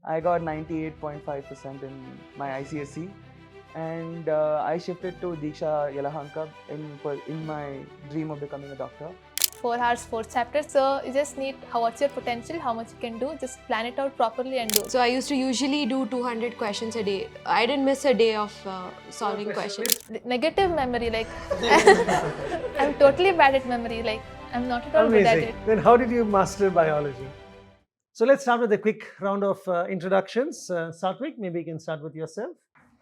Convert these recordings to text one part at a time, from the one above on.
I got 98.5% in my ICSE, and I shifted to Deeksha in my dream of becoming a doctor. 4 hours, 4 chapters. So you just need what's your potential, how much you can do. Just plan it out properly and do. So I used to usually do 200 questions a day. I didn't miss a day of solving questions. Negative memory, like I'm totally bad at memory. Like I'm not at all good at Amazing. it. Then how did you master biology? So let's start with a quick round of introductions. Satvik, maybe you can start with yourself.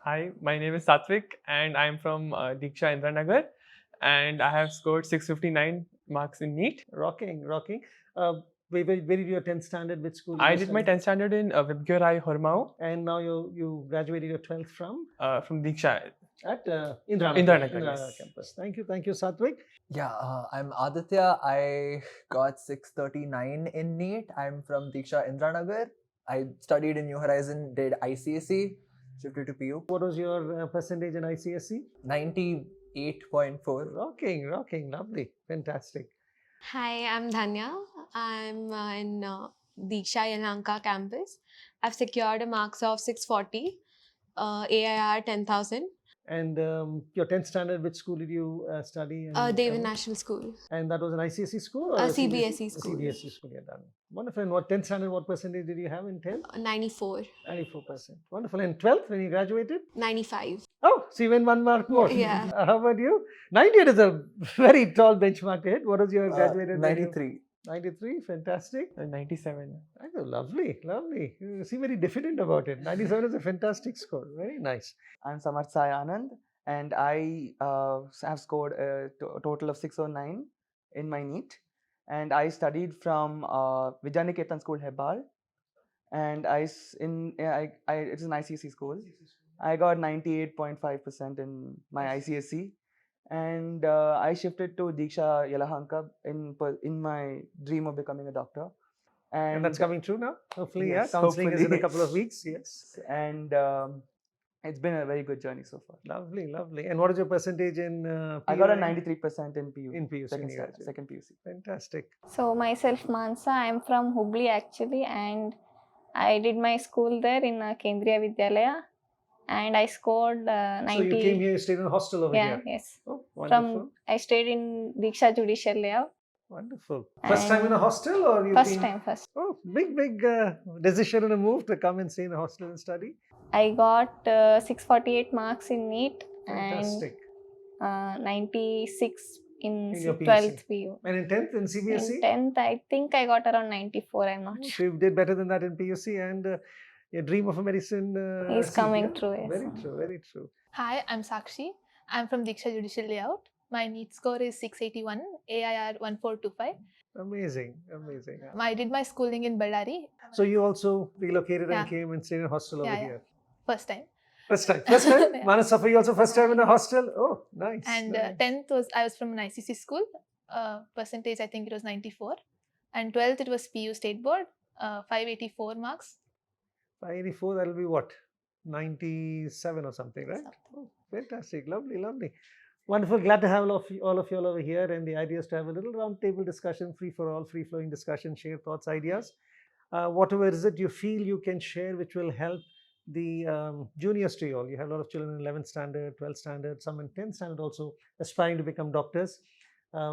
Hi, my name is Satvik and I'm from Deeksha Nagar, and I have scored 659 marks in NEET. Rocking. Where did you do your 10th standard? Which school? I did my 10th standard in Vibgyorai, Hormao. And now you graduated your 12th from Deeksha. At Indra Nagar, yes. campus. Thank you, Satvik. Yeah, I'm Aditya. I got 639 in NEET. I'm from Deeksha Nagar. I studied in New Horizon, did ICSE, shifted to PU. What was your percentage in ICSE? 98.4. Rocking, lovely, fantastic. Hi, I'm Dhanya. I'm in Deeksha Yelahanka campus. I've secured a marks of 640, AIR 10,000. And your 10th standard, which school did you study? Devan National School. And that was an ICSE school or A CBSE school. CBSE school you had done. Wonderful. And what 10th standard, what percentage did you have in 10th? 94. 94%. Wonderful. And 12th, when you graduated? 95. Oh, so you went 1 mark more. Yeah. How about you? 98 is a very tall benchmark to hit. What was your graduated? 93. 93, fantastic. 97. Oh, lovely. You seem very diffident about it. 97 is a fantastic score. Very nice. I'm Samarth Sai Anand, and I have scored a total of 609 in my NEET. And I studied from Vidyaniketan School, Hebbar, and it's an ICSE school. I got 98.5% in my ICSE, and I shifted to Deeksha Yelahanka in my dream of becoming a doctor. And that's coming true now, hopefully. Yes, Yeah, counseling is in a hopefully. couple of weeks. Yes. And it's been a very good journey so far. Lovely. And what is your percentage in I got a PUI? 93% in PU. In PU, second second PUC. Fantastic. So myself Mansa, I'm from Hubli actually, and I did my school there in Kendriya Vidyalaya, and I scored 90. So you came here, you stayed in a hostel over here? Yes. Oh, wonderful. I stayed in Deeksha Judicial Layout. Wonderful. First time in a hostel or you? First time. Oh, big decision and a move to come and stay in a hostel and study. I got 648 marks in NEET Fantastic. and 96 in your 12th PU. And in 10th in CBSE? In 10th, I think I got around 94. I'm not So sure. you did better than that in PUC, and your dream of a medicine Is coming true. Yes. Very true. Hi, I'm Sakshi. I'm from Deeksha Judicial Layout. My NEET score is 681, AIR 1425. Amazing. I did my schooling in Ballari. So you also relocated Yeah. and came and stayed in a hostel over Yeah. here. First time. First time. Yeah. Manas Safa, also first time in a hostel? Oh, nice. And nice. 10th I was from an ICC school. Percentage, I think it was 94. And 12th it was PU State Board, 584 marks. 584, that'll be what? 97 or something, right? Oh, fantastic. Lovely. Wonderful. Glad to have all of you over here. And the idea is to have a little roundtable discussion, free for all, free flowing discussion, share thoughts, ideas. Whatever is it you feel you can share, which will help the juniors to you all. You have a lot of children in 11th standard, 12th standard, some in 10th standard also aspiring to become doctors.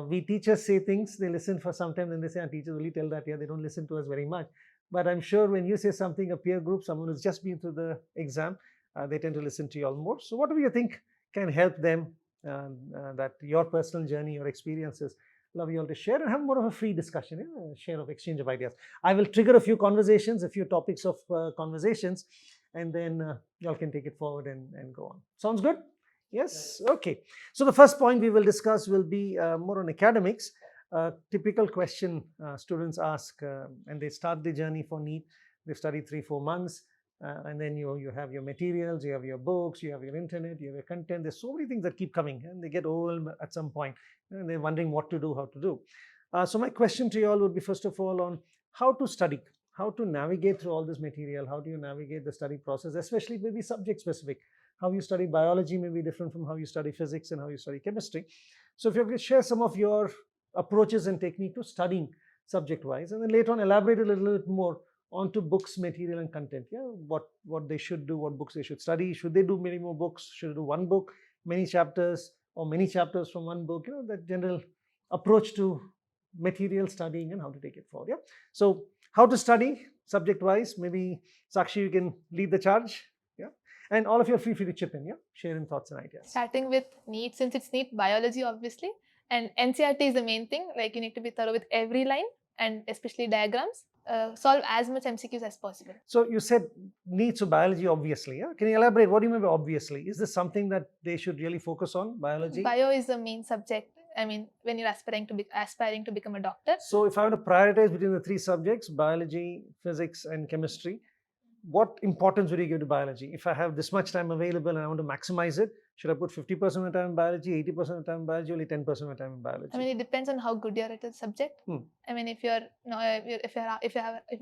We teachers say things, they listen for some time, then they say, our teachers only tell that, yeah, they don't listen to us very much. But I'm sure when you say something, a peer group, someone who's just been through the exam, they tend to listen to you all more. So whatever you think can help them, that your personal journey, your experiences, love you all to share and have more of a free discussion, share of exchange of ideas. I will trigger a few conversations, a few topics of conversations, and then y'all can take it forward and go on. Sounds good? Yes? Okay. So the first point we will discuss will be more on academics. Typical question students ask, and they start the journey for NEET. They study 3-4 months, and then you have your materials, you have your books, you have your internet, you have your content. There's so many things that keep coming, and they get overwhelmed at some point, and they're wondering what to do, how to do. So my question to you all would be, first of all, on how to study, how to navigate through all this material. How do you navigate the study process, especially maybe subject specific? How you study biology may be different from how you study physics and how you study chemistry. So if you could share some of your approaches and technique to studying subject wise, and then later on elaborate a little bit more onto books, material, and content. Yeah, what they should do, what books they should study. Should they do many more books? Should they do one book, many chapters, or many chapters from one book? You know, that general approach to material studying and how to take it forward. Yeah. So how to study subject wise? Maybe Sakshi, you can lead the charge. Yeah. And all of you are free to chip in. Yeah. Share in thoughts and ideas. Starting with NEET, since it's NEET biology, obviously, and NCERT is the main thing. Like, you need to be thorough with every line and especially diagrams. Solve as much MCQs as possible. So you said NEET to biology, obviously. Yeah. Can you elaborate? What do you mean by obviously? Is this something that they should really focus on, biology? Bio is the main subject. I mean, when you're aspiring to become a doctor. So if I want to prioritize between the three subjects, biology, physics, and chemistry, what importance would you give to biology? If I have this much time available and I want to maximize it, should I put 50% of the time in biology, 80% of the time in biology, only 10% of the time in biology? I mean, it depends on how good you are at the subject. I mean, if you're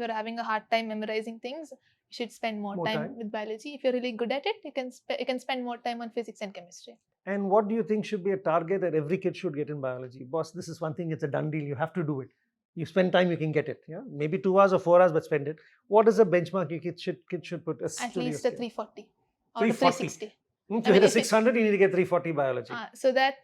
having a hard time memorizing things, you should spend more time with biology. If you're really good at it, you can spend more time on physics and chemistry. And what do you think should be a target that every kid should get in biology? Boss, this is one thing, it's a done deal. You have to do it. You spend time, you can get it. Yeah, maybe 2 hours or 4 hours, but spend it. What is the benchmark your kids should put? At least a 340 or 340. 360. To hit a 600, you need to get 340 biology. So that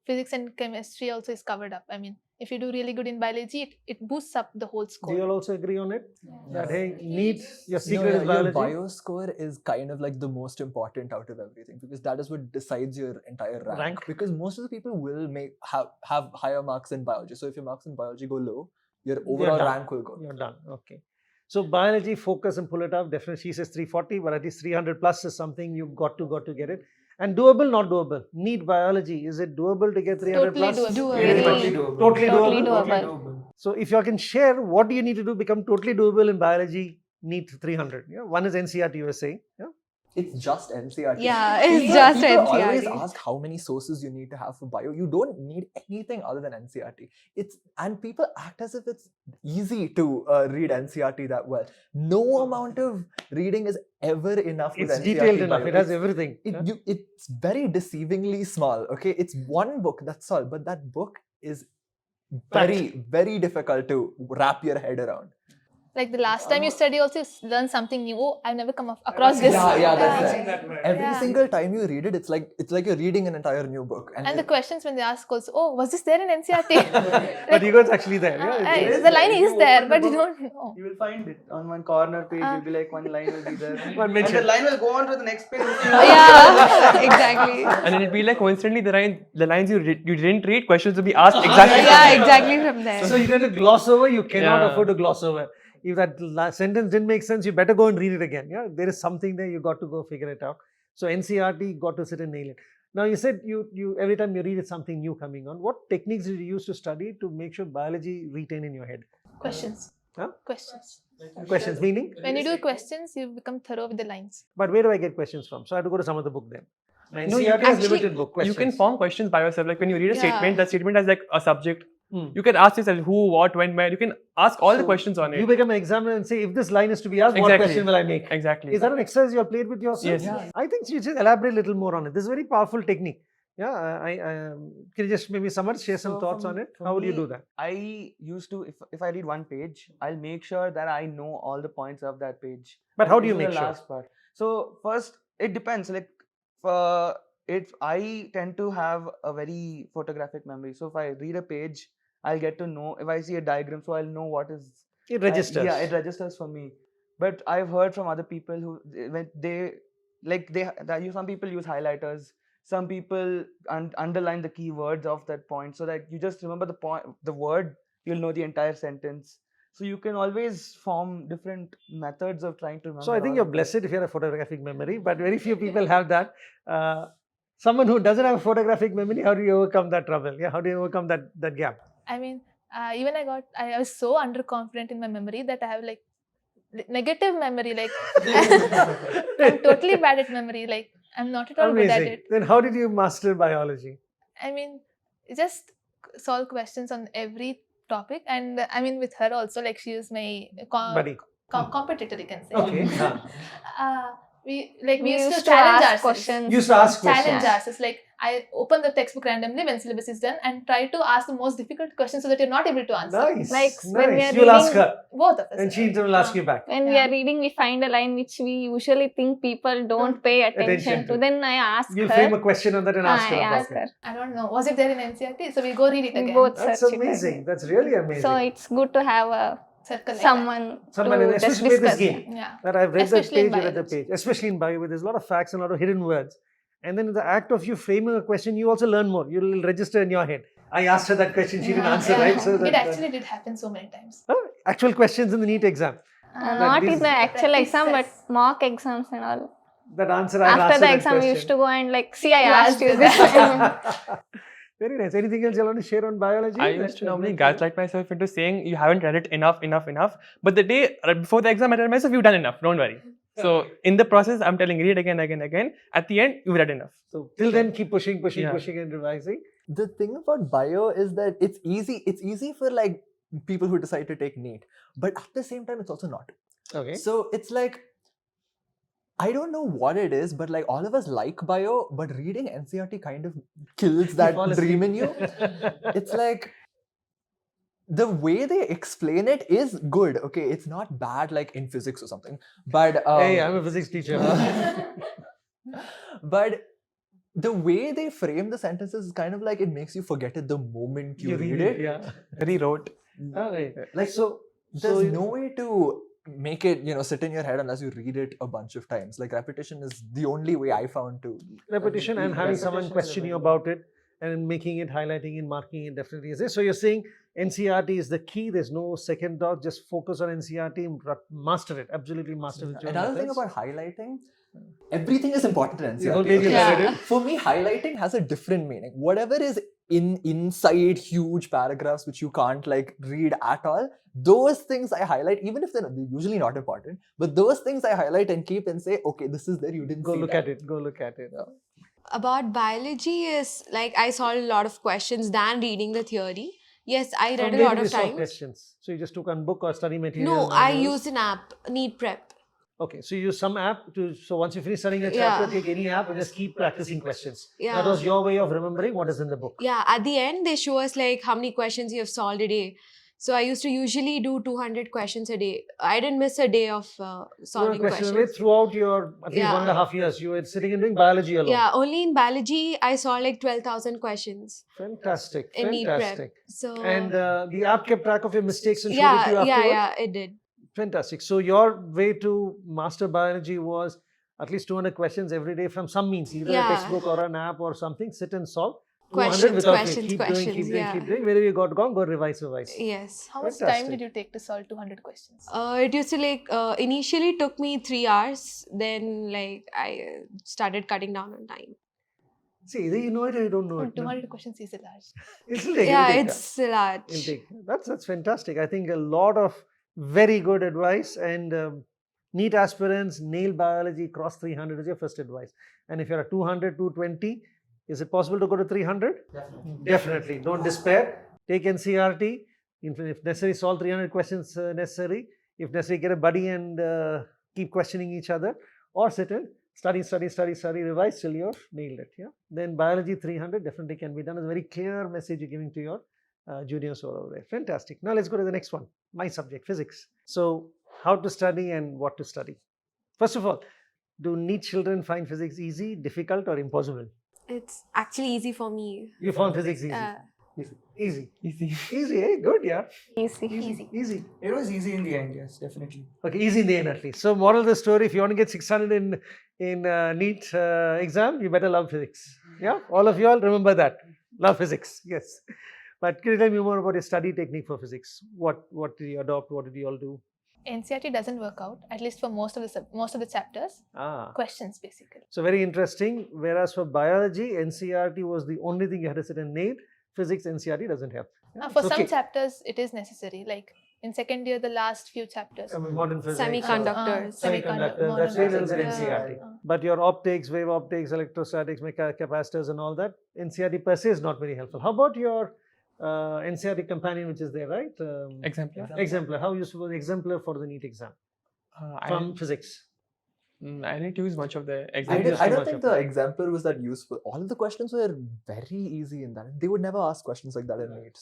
physics and chemistry also is covered up. I mean, if you do really good in biology, it boosts up the whole score. Do you all also agree on it? Yes. That hey, NEET, your secret is biology. Your bio score is kind of like the most important out of everything, because that is what decides your entire rank. Because most of the people will have higher marks in biology. So if your marks in biology go low, your overall rank will go. You're done. Okay. So biology, focus and pull it up. Definitely, she says 340, but at least 300 plus is something you've got to get it. And doable, not doable. NEET biology, is it doable to get 300 plus? Totally doable. So if you all can share, what do you need to do to become totally doable in biology? NEET 300. Yeah. One is NCERT USA. Yeah. It's just NCERT. Yeah, it's just People always NCERT. ask how many sources you need to have for bio. You don't need anything other than NCERT. And people act as if it's easy to read NCERT that well. No amount of reading is ever enough. It's with NCERT detailed enough. bio. It has everything. It's very deceivingly small. Okay, it's one book. That's all. But that book is very, very difficult to wrap your head around. Like the last time you study also, you learn something new. Oh, I've never come across this. That's it. Every single time you read it, it's like you're reading an entire new book. And the questions when they ask also, oh, was this there in NCERT? But you guys actually there. Yeah, the line is there, but you don't know. You will find it on one corner page. You'll be like, one line will be there. One And mention. the line will go on to the next page. Yeah, exactly. And then it'd be like coincidentally the lines you didn't read, questions will be asked exactly. Yeah, exactly from there. So you tend to gloss over. You cannot Yeah. afford to gloss over. If that sentence didn't make sense, you better go and read it again. Yeah, there is something there. You got to go figure it out. So NCERT got to sit and nail it. Now you said you every time you read it's something new coming on. What techniques did you use to study to make sure biology retain in your head? Questions. Huh? Questions. Questions meaning? When you do questions, you become thorough with the lines. But where do I get questions from? So I have to go to some other book then. No, you NCERT can has limited book You questions. can form questions by yourself. Like when you read a Yeah. statement, that statement has like a subject. Hmm. You can ask yourself who, what, when, where. You can ask all the So questions on it. You become an examiner and say, if this line is to be asked, what Exactly. question will I make? Exactly. Is that an exercise you have played with yourself? Yes. Yeah. I think you should elaborate a little more on it. This is a very powerful technique. Yeah, can you just maybe share some So thoughts for on it? for How would you me, do that? I used to, if I read one page, I'll make sure that I know all the points of that page. But how do This you is make the sure? last part. So first, it depends. Like for it, I tend to have a very photographic memory. So if I read a page, I'll get to know. If I see a diagram, so I'll know what is. It registers. Yeah, it registers for me. But I've heard from other people who when some people use highlighters. Some people underline the keywords of that point, so that you just remember the word, you'll know the entire sentence. So you can always form different methods of trying to remember. So I think all you're of blessed if you have a photographic memory, but very few people have that. Someone who doesn't have a photographic memory, how do you overcome that trouble? Yeah, how do you overcome that gap? I mean, even I was so underconfident in my memory that I have like negative memory. Like I'm totally bad at memory. Like I'm not at all good at Amazing. it. Then how did you master biology? I mean, just solve questions on every topic, and I mean with her also. Like she is my Buddy. competitor, you can say. Okay. we used to challenge ask ourselves. questions. You used to ask questions. Challenge ourselves. Like I open the textbook randomly when syllabus is done and try to ask the most difficult questions so that you're not able to answer. Nice. Like, when we nice. are You'll ask reading- her, Both of us. and she will ask you back. When we Yeah. are reading, we find a line which we usually think people don't pay attention to. Then I ask You'll her. frame a question on that and ask her I about ask it. her. I don't know. Was it there in NCERT? So we go read it We again. both That's search it amazing. That's really amazing. So it's good to have a Circle like someone Someone, to and just especially with this discuss. game. that. Yeah. That I've read that Especially in page, you read the biology. page, especially in bio, where there's a lot of facts and a lot of hidden words. And then in the act of you framing a question, you also learn more. You'll register in your head. I asked her that question, she didn't Yeah, answer, yeah. right? So It that, actually did happen so many times. actual questions in the NEET exam. Not in these- the actual Practice exam, but test. mock exams and all. That answer I After asked the her that exam, we question. used to go and like, see, I You asked asked you her this. that. Very nice. Anything else you want to share on biology? I used to normally gaslight myself into saying you haven't read it enough. But the day right before the exam, I tell myself you've done enough. Don't worry. So in the process, I'm telling read again. At the end, you've read enough. So till then, keep pushing Yeah. and revising. The thing about bio is that it's easy for like people who decide to take NEET, but at the same time it's also not. Okay. So it's like, I don't know what it is, but like all of us like bio, but reading NCERT kind of kills that fall dream in asleep. you. It's like the way they explain it is good. Okay, it's not bad like in physics or something, but Hey, I'm a physics teacher. but the way they frame the sentences is kind of like it makes you forget it the moment you read it. Yeah. Rewrote. Okay. Like so. There's so no way to make it, sit in your head unless you read it a bunch of times. Like repetition is the only way I found to. repetition and having someone question you about it and making it, highlighting it, marking it definitely is there. So you're saying NCERT is the key. There's no second thought. Just focus on NCERT, master it. Absolutely master it. Another thing about highlighting, everything is important in The whole NCERT. page you okay? read it. For me, highlighting has a different meaning. Whatever is inside huge paragraphs which you can't like read at all, those things I highlight, even if they're usually not important, but those things I highlight and keep and say, okay, this is there, you didn't Go see look that. at it. Go look at it. About biology is like I solved a lot of questions than reading the theory. Yes, I read From a where lot did you of solve times. questions? So you just took on book or study material? No, I manuals? used an app, NEET Prep. Okay, so you use some app to. So once you finish studying a Yeah. chapter, take any app and just keep practicing questions. Yeah. That was your way of remembering what is in the book. Yeah, at the end, they show us like how many questions you have solved a day. So I used to usually do 200 questions a day. I didn't miss a day of solving Question questions. away throughout your at least Yeah. 1.5 years, you were sitting and doing biology alone. Yeah, only in biology, I saw like 12,000 questions Fantastic, in NEET Prep. fantastic. So And the app kept track of your mistakes and showed it yeah, to you afterwards? yeah, it did. Fantastic. So your way to master biology was at least 200 questions every day from some means, either a Yeah. textbook or an app or something. Sit and solve. 200 Questions, without fail. questions, Keep questions, doing, keep doing, yeah. keep doing. Wherever you got gone, go revise. Yes. How much Fantastic. time did you take to solve 200 questions? It used to like initially took me 3 hours. Then like I started cutting down on time. See, either you know it or you don't know it. no? 200 questions is a large. It'll take, Yeah, it'll take it's large. It'll take. That's fantastic. I think a lot of very good advice, and NEET aspirants nail biology, cross 300 is your first advice. And if you're at 200, 220, is it possible to go to 300? Definitely. Don't despair. Take NCERT. If necessary, solve 300 questions necessary. If necessary, get a buddy and keep questioning each other, or sit and study, revise till you're nailed it. Yeah. Then biology 300 definitely can be done. It's a very clear message you're giving to your juniors all over there. Fantastic. Now let's go to the next one. My subject, physics. So how to study and what to study. First of all, do NEET children find physics easy, difficult, or impossible? It's actually easy for me. You found physics easy. Easy. Easy, eh? Good, yeah. Easy. It was easy in the end, yes, definitely. Okay, easy in the end at least. So moral of the story, if you want to get 600 in NEET exam, you better love physics. Yeah, all of you all remember that. Love physics, yes. But can you tell me more about your study technique for physics? What did you adopt? What did you all do? NCERT doesn't work out, at least for most of the chapters. Questions basically. So very interesting. Whereas for biology, NCERT was the only thing you had to sit and nail. Physics, NCERT doesn't have. For It's some okay. chapters, it is necessary. Like in second year, the last few chapters. I mean, modern physics. Semiconductors. Semiconductors, that's very little physics. in NCERT. But your optics, wave optics, electrostatics, capacitors and all that, NCERT per se is not very helpful. How about your NCERT companion which is there, right? Exemplar. Exemplar. How useful was exemplar for the NEET exam from physics? I didn't use much of the I, example. I don't think the exemplar was that useful. All of the questions were very easy in that. They would never ask questions like that in NEET.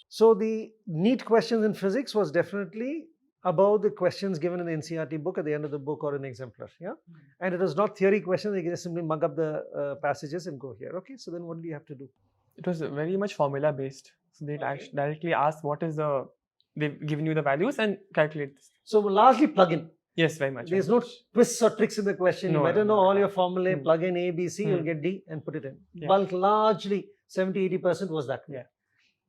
So the NEET questions in physics was definitely above the questions given in the NCERT book at the end of the book or an exemplar. Yeah, and it was not theory questions. They can just simply mug up the passages and go here. Okay, so then what do you have to do? It was very much formula based. So they directly ask what is the, they've given you the values and calculate this. So largely plug in. Yes, very much. There's no twists or tricks in the question. No, You better no, know no. all your formulae, plug in A, B, C, you'll get D and put it in. Bulk largely 70-80% was that way. Yeah.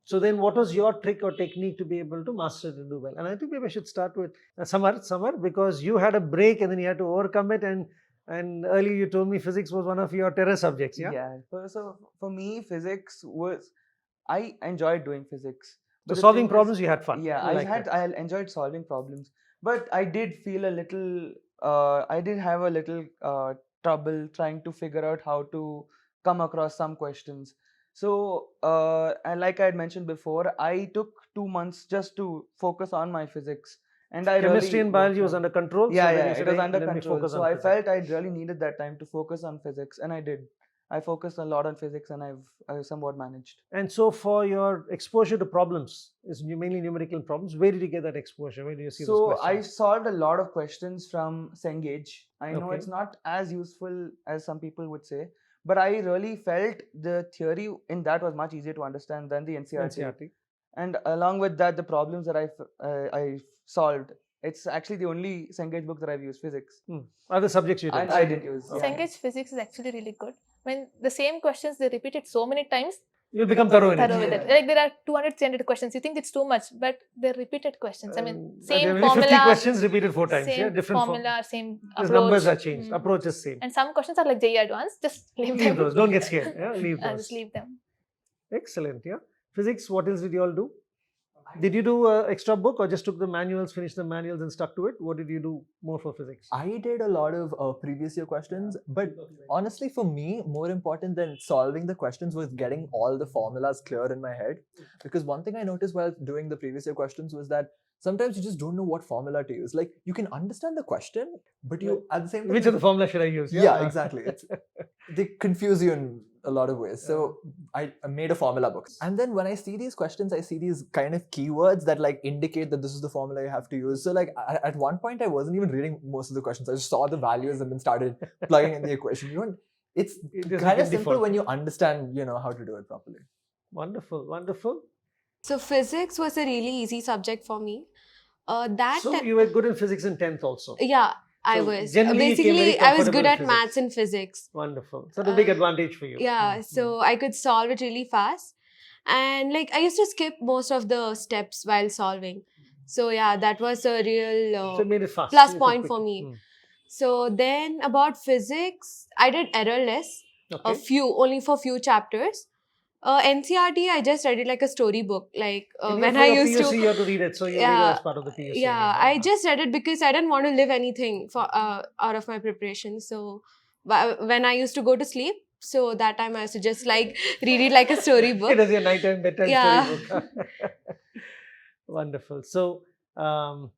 So then what was your trick or technique to be able to master it and do well? And I think maybe I should start with Samar, because you had a break and then you had to overcome it, and earlier you told me physics was one of your terror subjects, yeah? Yeah. So for me, physics was, I enjoyed doing physics. So the solving thing is- problems, you had fun. Yeah, You liked that. I enjoyed solving problems, but I did feel a little, I did have a little trouble trying to figure out how to come across some questions. So, and like I had mentioned before, I took 2 months just to focus on my physics, and I Chemistry really and biology worked was on- under control. Yeah, so then yeah, you it said, was "Hey, under let me control. focus So on I physics." felt I really needed that time to focus on physics, and I did. I focused a lot on physics, and I somewhat managed. And so for your exposure to problems, is mainly numerical problems, where did you get that exposure? Where do you see those So I questions? solved a lot of questions from Cengage. I know Okay. it's not as useful as some people would say, but I really felt the theory in that was much easier to understand than the NCERT. NCERT. And along with that, the problems that I solved, it's actually the only Cengage book that I've used, physics. Other subjects you did. I didn't use. Okay. Cengage physics is actually really good. When the same questions they repeat it so many times, You'll become thorough in it. thorough with it. Like there are 200, 300 questions. You think it's too much, but they're repeated questions. I mean, There same will be 50 formula, questions repeated 4 times. same Yeah, different formula, same Because approach. numbers are changed. Mm. Approach is same. And some questions are like JEE advanced. Just leave Leave them. those. Don't get scared. Yeah, leave those. Just leave them. Excellent. Yeah. Physics, what else did you all do? Did you do an extra book or just took the manuals, finished the manuals and stuck to it? What did you do more for physics? I did a lot of previous year questions, but honestly, for me, more important than solving the questions was getting all the formulas clear in my head. Because one thing I noticed while doing the previous year questions was that sometimes you just don't know what formula to use. Like you can understand the question, but you at the same time, Which of the formula should I use? yeah, exactly. They confuse you in a lot of ways. So I made a formula book. And then when I see these questions, I see these kind of keywords that like indicate that this is the formula you have to use. So like at one point, I wasn't even reading most of the questions. I just saw the values and then started plugging in the equation. You know, it's just kind like of a simple default. when you understand, you know, how to do it properly. Wonderful, wonderful. So physics was a really easy subject for me. So you were good in physics in 10th also. Yeah, I So was. generally you came very Basically, I was comfortable good in at physics. maths and physics. Wonderful. So the big advantage for you. Yeah, so I could solve it really fast. And like I used to skip most of the steps while solving. So yeah, that was a real So it made it fast. plus Made it point quick. for me. So then about physics, I did errorless, Okay. only for few chapters. NCRT, I just read it like a storybook. Like And when for I your used PUC, to, you have to read it. So you read it Yeah, as part of the PUC. yeah, anyway. I just read it because I didn't want to leave anything for out of my preparation. So when I used to go to sleep, so that time I used to just like read it like a storybook. It is your nighttime bedtime Yeah. storybook. Wonderful. So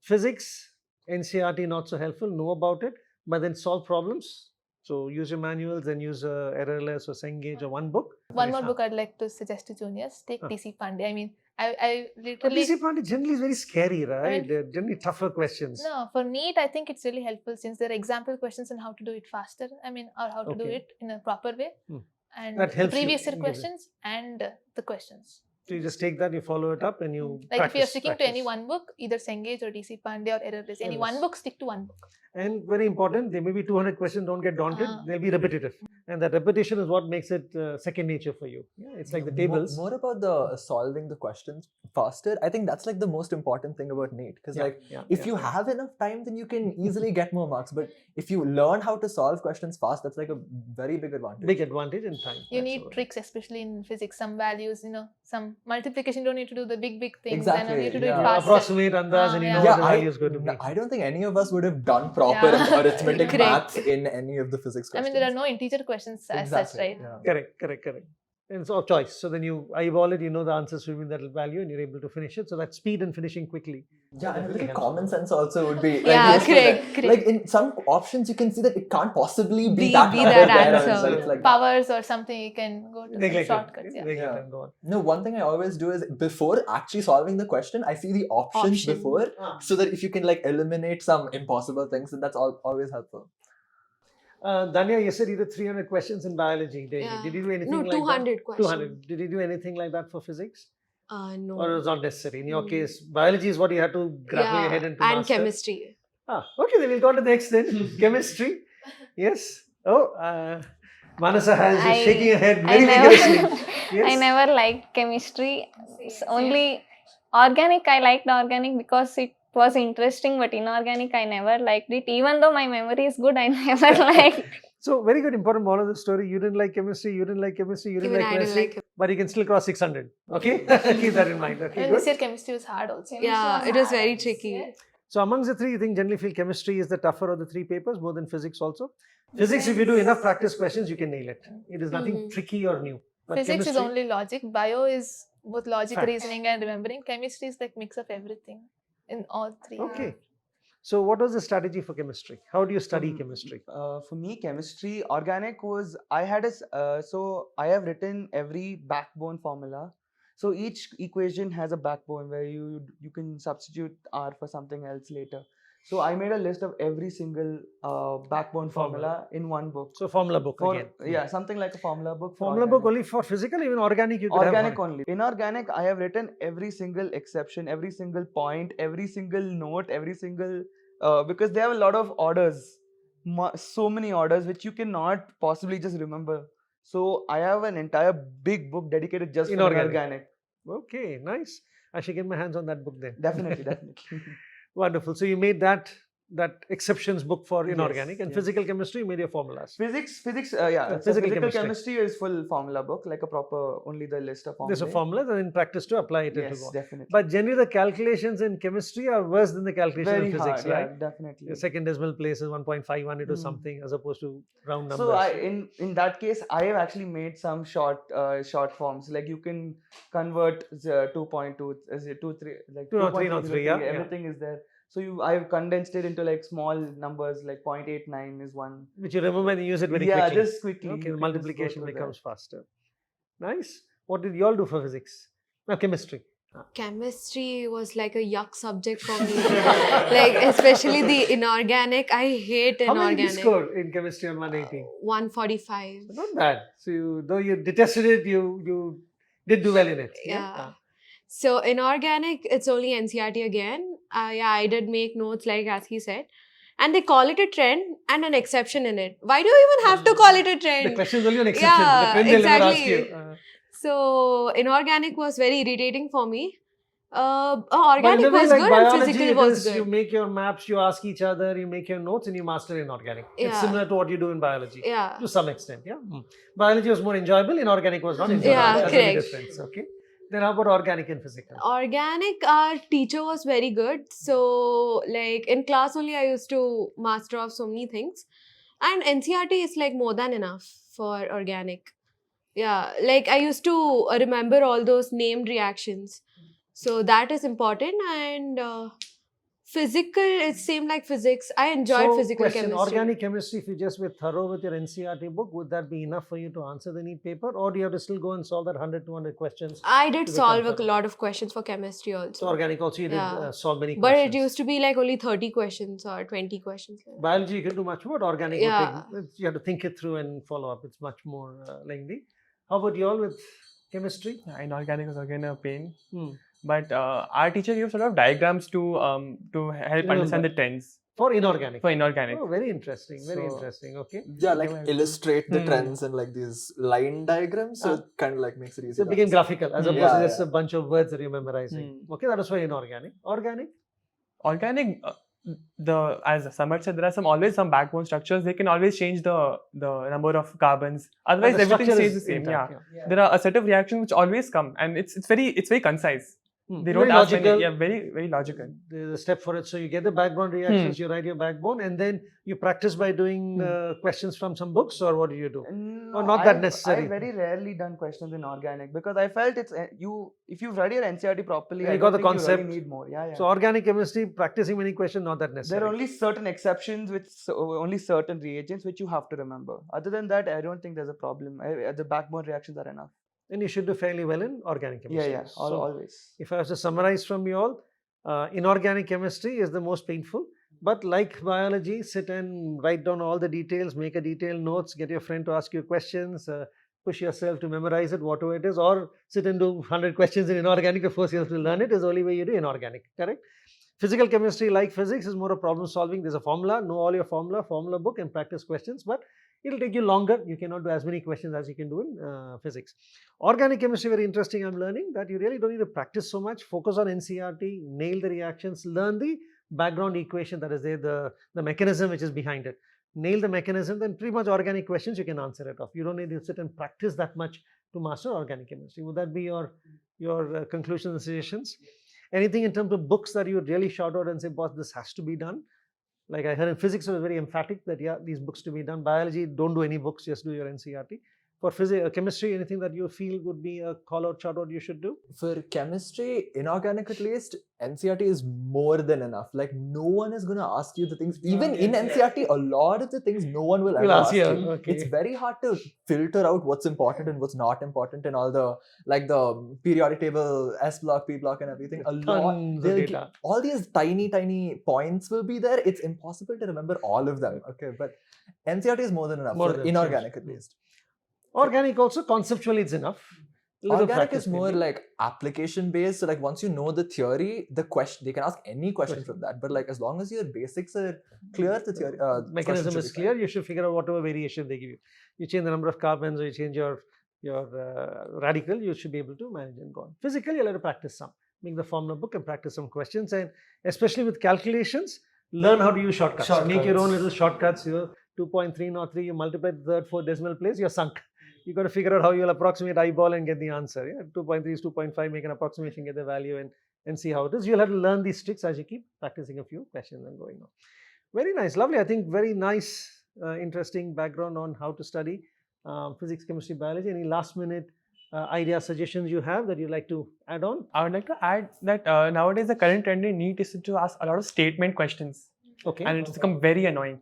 physics, NCRT not so helpful. Know about it, but then solve problems. So use your manuals and use errorless or Cengage or one book. One more book I'd like to suggest to juniors. Take DC Pandey. I mean, I But literally. DC Pandey generally is very scary, right? mean- They're generally tougher questions. No, for NEET, I think it's really helpful since there are example questions on how to do it faster. I mean, or how to do Okay. it in a proper way. And That the helps you previous year in getting- questions and the questions. So you just take that, you follow it up, and you Like if you're practice, sticking to any practice. one book, either Cengage or DC Pandey or errorless, any one Errorless. book, stick to one book. And very important, there may be 200 questions, don't get daunted. Ah. They'll be repetitive. And that repetition is what makes it second nature for you. Yeah, it's like the tables. More about the solving the questions faster. I think that's like the most important thing about NEET. Because like if you have enough time, then you can easily get more marks. But if you learn how to solve questions fast, that's like a very big advantage. Big advantage in time. You need Absolutely. tricks, especially in physics, some values, some multiplication, you don't need to do the big things. Exactly, And you need to do yeah. it faster. Approximate andas and you know Yeah, what the value is going to be. I don't think any of us would have done proper Yeah. arithmetic Correct. maths in any of the physics I questions. mean, there are no integer questions as such, right? Yeah. Correct. And it's of choice. So then you eyeball it, you know the answers within that value, and you're able to finish it. So that's speed and finishing quickly. Yeah, and Really like helps. common sense also would be like Yeah, useful correct, there. correct. Like in some options, you can see that it can't possibly be Be that that number there, answer. so it's like Powers or something, you can go to some Neglect it. shortcuts. Yeah. Neglect Yeah. and go on. No, one thing I always do is before actually solving the question, I see the options Option. before, so that if you can like eliminate some impossible things, then that's always helpful. Danya, you said you did 300 questions in biology daily. Yeah. Did you do anything No, like 200 that? questions. 200. Did you do anything like that for physics? No. Or it was not necessary? In your Mm. case, biology is what you had to grapple your head into and master. chemistry. Okay, then we'll go on to the next then. Chemistry. Yes. Oh, Manasa is I- shaking her head I very never, vigorously. Yes. I never liked chemistry. It's only organic. I liked organic because it was interesting, but inorganic I never liked it. Even though my memory is good, I never liked. So very good, important moral of the story. You didn't like chemistry, you didn't like chemistry, you didn't Even like I didn't chemistry, like it. but you can still cross 600. Okay, keep that in mind. Okay, And good. this year chemistry was hard also. Yeah, it was very tricky. So amongst the three, you think generally feel chemistry is the tougher of the three papers, more than physics also. Physics, if you do enough practice questions, you can nail it. It is nothing Mhm. tricky or new. But Physics is chemistry- only logic. Bio is both logic, Facts. reasoning, and remembering. Chemistry is like mix of everything in all three. Okay. So what was the strategy for chemistry? How do you study Um, chemistry? For me, chemistry, organic was, I had so I have written every backbone formula. So each equation has a backbone where you can substitute R for something else later. So I made a list of every single backbone formula in one book. So formula book For, again. yeah, something like a formula book. for Formula book organic. only for physical, even organic you could Organic have. only. Inorganic, I have written every single exception, every single point, every single note, every single because they have a lot of orders, so many orders which you cannot possibly just remember. So I have an entire big book dedicated just for Inorganic. inorganic. Okay, nice. I should get my hands on that book then. Definitely, definitely. Wonderful. So you made that exceptions book for Yes, inorganic, and yes. physical chemistry you made your formulas. Physics, yeah. So Physical physical chemistry. chemistry is full formula book, like a proper, only the list of formulas. There's a formula, and in practice to apply it into Yes, go. definitely. But generally, the calculations in chemistry are worse than the calculations Very in physics, hard, right? yeah, definitely. The second decimal place is 1.51 into Hmm. something as opposed to round numbers. So in that case, I have actually made some short forms. Like you can convert 2.2, is it 2.3, like 2.3, yeah, yeah. everything is there. So I've condensed it into like small numbers, like 0.89 is one. Which you remember and use it very Yeah, quickly. just quickly. Okay, you can just go multiplication through becomes that. faster. Nice. What did you all do for physics? No, chemistry. Chemistry was like a yuck subject for me. Like, especially the inorganic. I hate How many did you inorganic. score in chemistry on 180? 145. Not bad. So though you detested it, you did do well in it. Yeah. So inorganic, it's only NCRT again. Yeah, I did make notes like as he said. And they call it a trend and an exception in it. Why do you even have to call it a The trend? question is only an exception. Yeah, the trend they'll never ask exactly. you. So inorganic was very irritating for me. But in Organic a way, was like good and biology, physical it was is, you good. make your maps, you ask each other, you make your notes, and you master inorganic. It's Yeah. similar to what you do in biology. Yeah. To some extent, yeah. Biology was more enjoyable, inorganic was not enjoyable. Yeah, That's the only correct. difference. Okay. Then how about organic and physical? Organic, our teacher was very good. So, like in class only, I used to master off so many things. And NCRT is like more than enough for organic. Yeah, like I used to remember all those named reactions. So that is important. And physical, it's same like physics. I enjoyed So, physical question, chemistry. organic chemistry, if you just were thorough with your NCRT book, would that be enough for you to answer the NEET paper? Or do you have to still go and solve that 100, 200 questions? I did to solve become a lot of questions for chemistry also. So organic also you did Yeah. solve many But questions. it used to be like only 30 questions or 20 questions. Biology you can do much more. Organic Yeah. would take, you have to think it through and follow up. It's much more lengthy. How about you all with chemistry? Inorganic was again a pain. Hmm. But our teacher gave sort of diagrams to help understand the trends For inorganic. for inorganic. Oh, very interesting. Very So- interesting. Okay. Yeah, like Yeah, illustrate the Hmm. trends and like these line diagrams, so Ah. it kind of like makes it easy. So it to became understand. graphical as Hmm. opposed to Yeah, just yeah. a bunch of words that you're memorizing. Hmm. Okay, that was for inorganic. Organic? Organic, as Samar said, there are always some backbone structures. They can always change the number of carbons. Otherwise, The everything structure stays the is same. intact, Yeah. There are a set of reactions which always come, and it's very concise. They Very don't ask logical. any, very, very logical. There's a step for it. So you get the background reactions, you write your backbone, and then you practice by doing questions from some books, or what do you do? No, Or not that I've necessary. very rarely done questions in organic because I felt it's if you've read your NCERT properly, And I you got don't the think you concept. really need more. Yeah. So organic chemistry, practicing many questions, not that necessary. There are only certain exceptions with only certain reagents which you have to remember. Other than that, I don't think there's a problem. The backbone reactions are enough. And you should do fairly well in organic chemistry. Yeah. So Always. if I was to summarize from you all, inorganic chemistry is the most painful. But like biology, sit and write down all the details, make a detailed notes, get your friend to ask you questions, push yourself to memorize it, whatever it is, or sit and do 100 questions in inorganic to force yourself to learn it is the only way you do inorganic, correct? Physical chemistry, like physics, is more of problem solving. There's a formula, know all your formula book and practice questions, but it'll take you longer. You cannot do as many questions as you can do in physics. Organic chemistry, very interesting. I'm learning that you really don't need to practice so much. Focus on NCERT, nail the reactions, learn the background equation that is there, the mechanism which is behind it. Nail the mechanism, then pretty much organic questions you can answer it off. You don't need to sit and practice that much to master organic chemistry. Would that be your conclusions and suggestions? Anything in terms of books that you would really shout out and say, boss, this has to be done? Like I heard in physics, it was very emphatic that, yeah, these books to be done. Biology, don't do any books, just do your NCERT. For chemistry, anything that you feel would be a call out, shout out you should do? For chemistry, inorganic at least, NCERT is more than enough. Like, no one is going to ask you the things. Even in NCERT, a lot of the things no one will ever ask you. Okay. It's very hard to filter out what's important and what's not important and all the, like the periodic table, S block, P block and everything. Tons of data. All these tiny points will be there. It's impossible to remember all of them. Okay, but NCERT is more than enough for inorganic at least. Organic also, conceptually it's enough. Organic is more like application based. So like once you know the theory, the question, they can ask any question from that. But like as long as your basics are clear, the theory mechanism is clear, you should figure out whatever variation they give you. You change the number of carbons or you change your radical, you should be able to manage and go on. Physically, you'll have to practice some. Make the formula book and practice some questions. And especially with calculations, learn how to use shortcuts. Make your own little shortcuts. 2.303, you multiply the third, fourth decimal place, you're sunk. You got to figure out how you'll approximate eyeball and get the answer. Yeah? 2.3 is 2.5, make an approximation, get the value and see how it is. You'll have to learn these tricks as you keep practicing a few questions and going on. Very nice, lovely. I think very nice, interesting background on how to study physics, chemistry, biology. Any last minute idea, suggestions you have that you'd like to add on? I would like to add that nowadays the current trend in NEET is to ask a lot of statement questions. Okay. And it's become very annoying.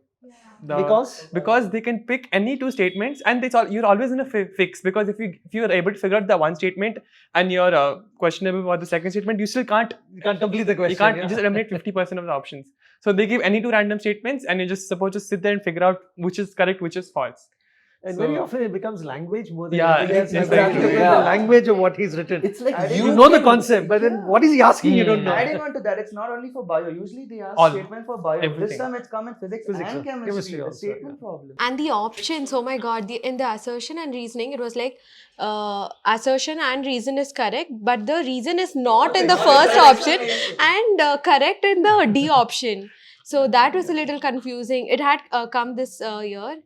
Because they can pick any two statements and you're always in a fix, because if you are able to figure out the one statement and you're questionable about the second statement, you still can't complete the question. You just eliminate 50% of the options. So they give any two random statements and you're just supposed to sit there and figure out which is correct, which is false. And very often it becomes language more than exactly. The language of what he's written. It's like you know the concept, but then what is he asking? You don't know. Adding on to that, it's not only for bio. Usually they ask statement for bio. Everything. This time it's come in physics and chemistry also, statement problem. And the options, oh my god, in the assertion and reasoning, it was like assertion and reason is correct, but the reason is not in the first option and correct in the D option. So that was a little confusing. It had come this year.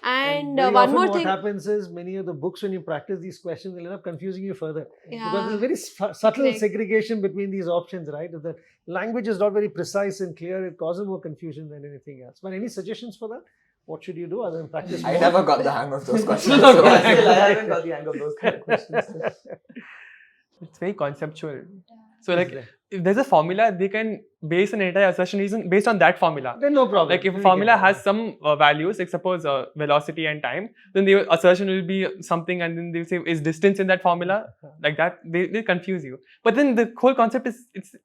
And one more thing. What happens is many of the books, when you practice these questions, they'll end up confusing you further. Yeah. Because there's very subtle segregation between these options, right? If the language is not very precise and clear, it causes more confusion than anything else. But any suggestions for that? What should you do other than practice? I never got the hang of those questions. I haven't got the hang of those kind of questions. It's very conceptual. So like if there's a formula, they can base an entire assertion reason based on that formula. Then no problem. Like if a formula has some values, like suppose velocity and time, then the assertion will be something, and then they'll say is distance in that formula, like that. They confuse you. But then the whole concept is it's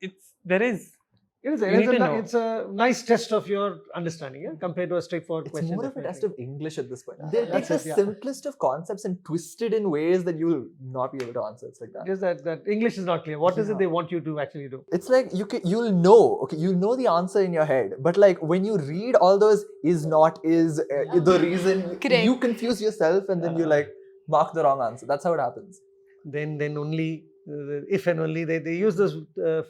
a nice test of your understanding, compared to a straightforward question. It's more of a test of English at this point. They'll take the simplest of concepts and twist it in ways that you will not be able to answer. It's like that. Just that English is not clear. What is it they want you to actually do? It's like you'll know the answer in your head, but like when you read all those the reason, you confuse yourself and then you like mark the wrong answer. That's how it happens. Then only if and only they use those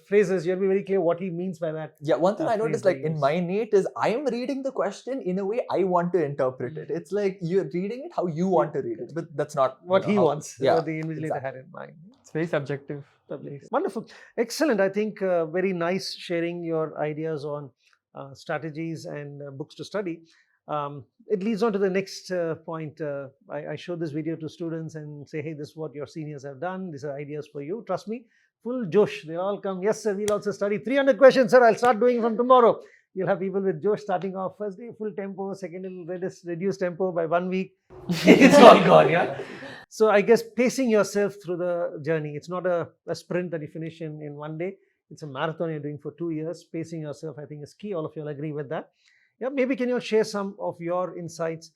phrases, you have to be very clear what he means by that. Yeah, one thing I noticed like in my NEET is I am reading the question in a way I want to interpret it. It's like you're reading it how you want to read it, but that's not what he wants. Yeah, what the invigilator had in mind. It's very subjective. Lovely. Wonderful. Excellent. I think very nice sharing your ideas on strategies and books to study. It leads on to the next point. I show this video to students and say, hey, this is what your seniors have done. These are ideas for you. Trust me, full josh. They all come, yes, sir, we'll also study 300 questions, sir. I'll start doing from tomorrow. You'll have people with josh starting off first day, full tempo, second day, reduced tempo by 1 week. It's all gone, yeah. So I guess pacing yourself through the journey. It's not a sprint that you finish in 1 day. It's a marathon you're doing for 2 years. Pacing yourself, I think, is key. All of you will agree with that. Yeah, maybe can you share some of your insights,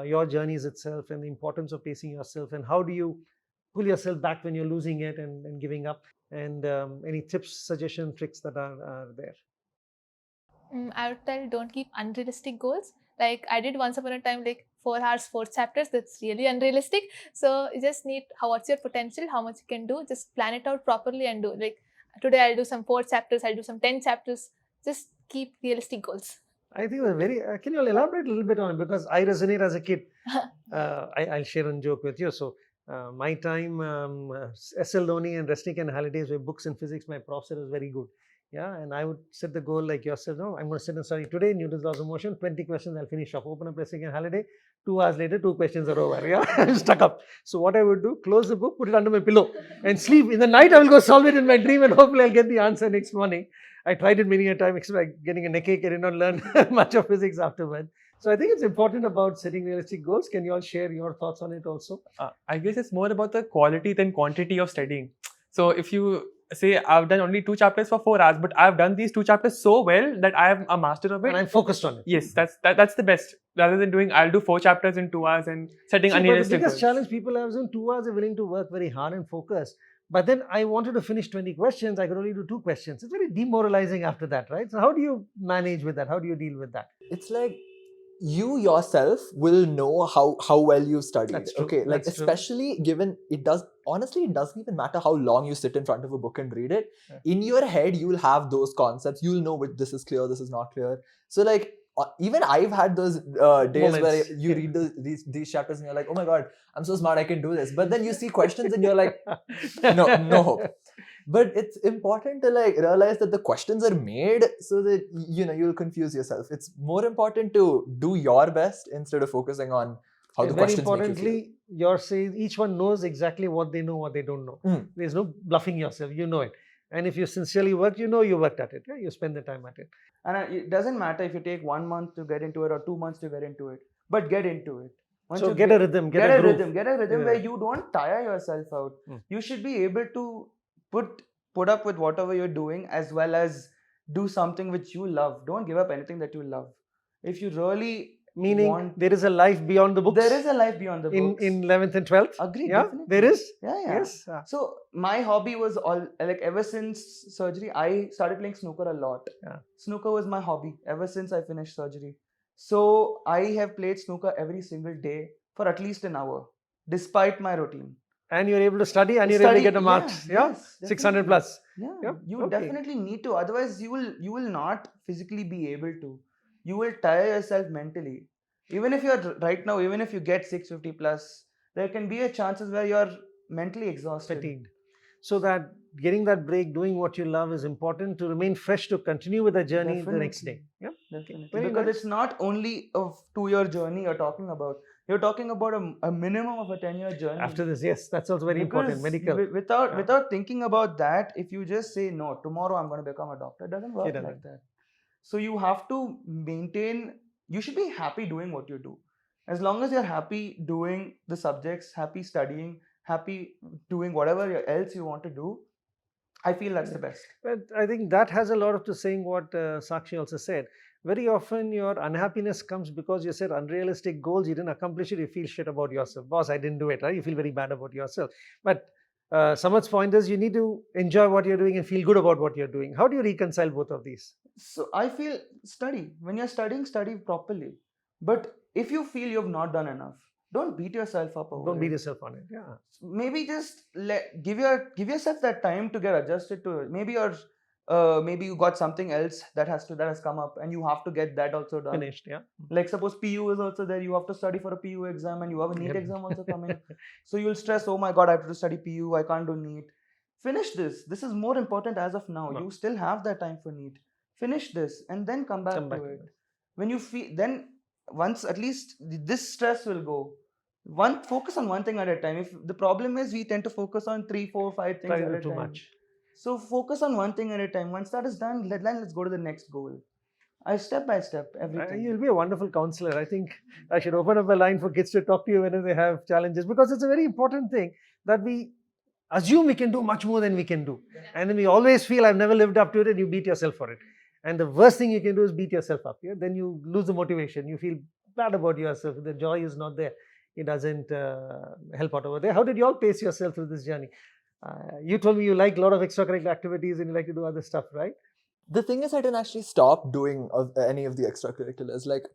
your journeys itself, and the importance of pacing yourself, and how do you pull yourself back when you're losing it and giving up, and any tips, suggestions, tricks that are there. I would tell don't keep unrealistic goals. Like I did once upon a time, like 4 hours, 4 chapters. That's really unrealistic. So you just need what's your potential, how much you can do. Just plan it out properly and do. Like today I'll do some 4 chapters. I'll do some 10 chapters. Just keep realistic goals. I think that's very. Can you elaborate a little bit on it, because I resonate as a kid. I'll share a joke with you. So my time, SL Dhoni and Resnick and Halliday's were books in physics. My professor was very good. Yeah, and I would set the goal like yourself. No, I'm going to sit and study today. Newton's laws of motion. 20 questions. I'll finish off. Open up Resnick and Halliday. 2 hours later, 2 questions are over. Yeah, I'm stuck up. So what I would do: close the book, put it under my pillow, and sleep. In the night, I will go solve it in my dream, and hopefully, I'll get the answer next morning. I tried it many a time, except by getting a neckache. I did not learn much of physics afterward. So I think it's important about setting realistic goals. Can you all share your thoughts on it also? I guess it's more about the quality than quantity of studying. So if you say I've done only 2 chapters for 4 hours, but I've done these 2 chapters so well that I am a master of it. And I'm focused on it. Yes, that's the best. Rather than doing I'll do 4 chapters in 2 hours and setting unrealistic The biggest goals. challenge people have is in 2 hours they're willing to work very hard and focus. But then I wanted to finish 20 questions. I could only do 2 questions. It's very demoralizing after that, right? So how do you manage with that? How do you deal with that? It's like you yourself will know how well you've studied. That's true. Okay, like That's true. especially given it doesn't even matter how long you sit in front of a book and read it. Yeah. In your head, you'll have those concepts. You'll know which this is clear, this is not clear. So like even I've had those days where Moments. you read these chapters and you're like, oh my god, I'm so smart, I can do this. But then you see questions and you're like, no hope. But it's important to like realize that the questions are made so that you'll confuse yourself. It's more important to do your best instead of focusing on how the Very questions make you feel. importantly, you're saying each one knows exactly what they know, what they don't know. There's no bluffing yourself. You know it. And if you sincerely work, you know you worked at it. Yeah? You spend the time at it. And it doesn't matter if you take 1 month to get into it or 2 months to get into it, but get into it. Once So you get a rhythm, get a groove. Get a rhythm Yeah. where you don't tire yourself out. You should be able to put up with whatever you're doing, as well as do something which you love. Don't give up anything that you love. If you really Meaning there is a life beyond the books. there is a life beyond the books. in 11th and 12th. Agreed, Yeah, definitely. there is. Yeah. Yes. So my hobby was all like ever since surgery, I started playing snooker a lot. Yeah. Snooker was my hobby ever since I finished surgery. So I have played snooker every single day for at least an hour, despite my routine. And you're able to study and you're able to get the yeah, marks. Yeah, yes, 600 definitely. plus. Yeah, Yep, you okay. definitely need to. Otherwise, you will not physically be able to. You will tire yourself mentally. Even if you're right now, even if you get 650 plus, there can be a chances where you're mentally exhausted. Fatigued. So that getting that break, doing what you love is important to remain fresh, to continue with the journey the next day. Yeah. Definitely. Very Because nice. it's not only a 2-year journey you're talking about. You're talking about a minimum of a 10-year journey. After this, yes, that's also very important. Because Medical. without thinking about that, if you just say no, tomorrow I'm going to become a doctor, it doesn't work It doesn't. like that. So you have to maintain. You should be happy doing what you do. As long as you're happy doing the subjects, happy studying, happy doing whatever else you want to do, I feel that's the best. But I think that has a lot to saying what Sakshi also said. Very often your unhappiness comes because you set unrealistic goals, you didn't accomplish it, you feel shit about yourself. Boss, I didn't do it, right? You feel very bad about yourself. But Samad's point is you need to enjoy what you're doing and feel good about what you're doing. How do you reconcile both of these? So I feel study. When you're studying, study properly. But if you feel you've not done enough, don't beat yourself up over Don't beat it. yourself on it. Yeah. Maybe just give yourself that time to get adjusted to it. Maybe you got something else that has come up and you have to get that also done. Finished. Yeah. Like suppose PU is also there, you have to study for a PU exam and you have a NEET Yep. exam also coming. So you'll stress, oh my god, I have to study PU, I can't do NEET. finish this. This is more important as of now. No. You still have that time for NEET. Finish this and then come back to it. When you feel, then once at least this stress will go. Focus on one thing at a time. If the problem is we tend to focus on 3, 4, 5 things Try to at do a too time. much. So focus on one thing at a time. Once that is done, let's go to the next goal. Step by step, everything. You'll be a wonderful counselor. I think I should open up a line for kids to talk to you whenever they have challenges, because it's a very important thing that we assume we can do much more than we can do. And then we always feel I've never lived up to it, and you beat yourself for it. And the worst thing you can do is beat yourself up. Yeah? Then you lose the motivation. You feel bad about yourself. The joy is not there. It doesn't help out over there. How did you all pace yourself through this journey? You told me you like a lot of extracurricular activities and you like to do other stuff, right? The thing is, I didn't actually stop doing any of the extracurriculars, like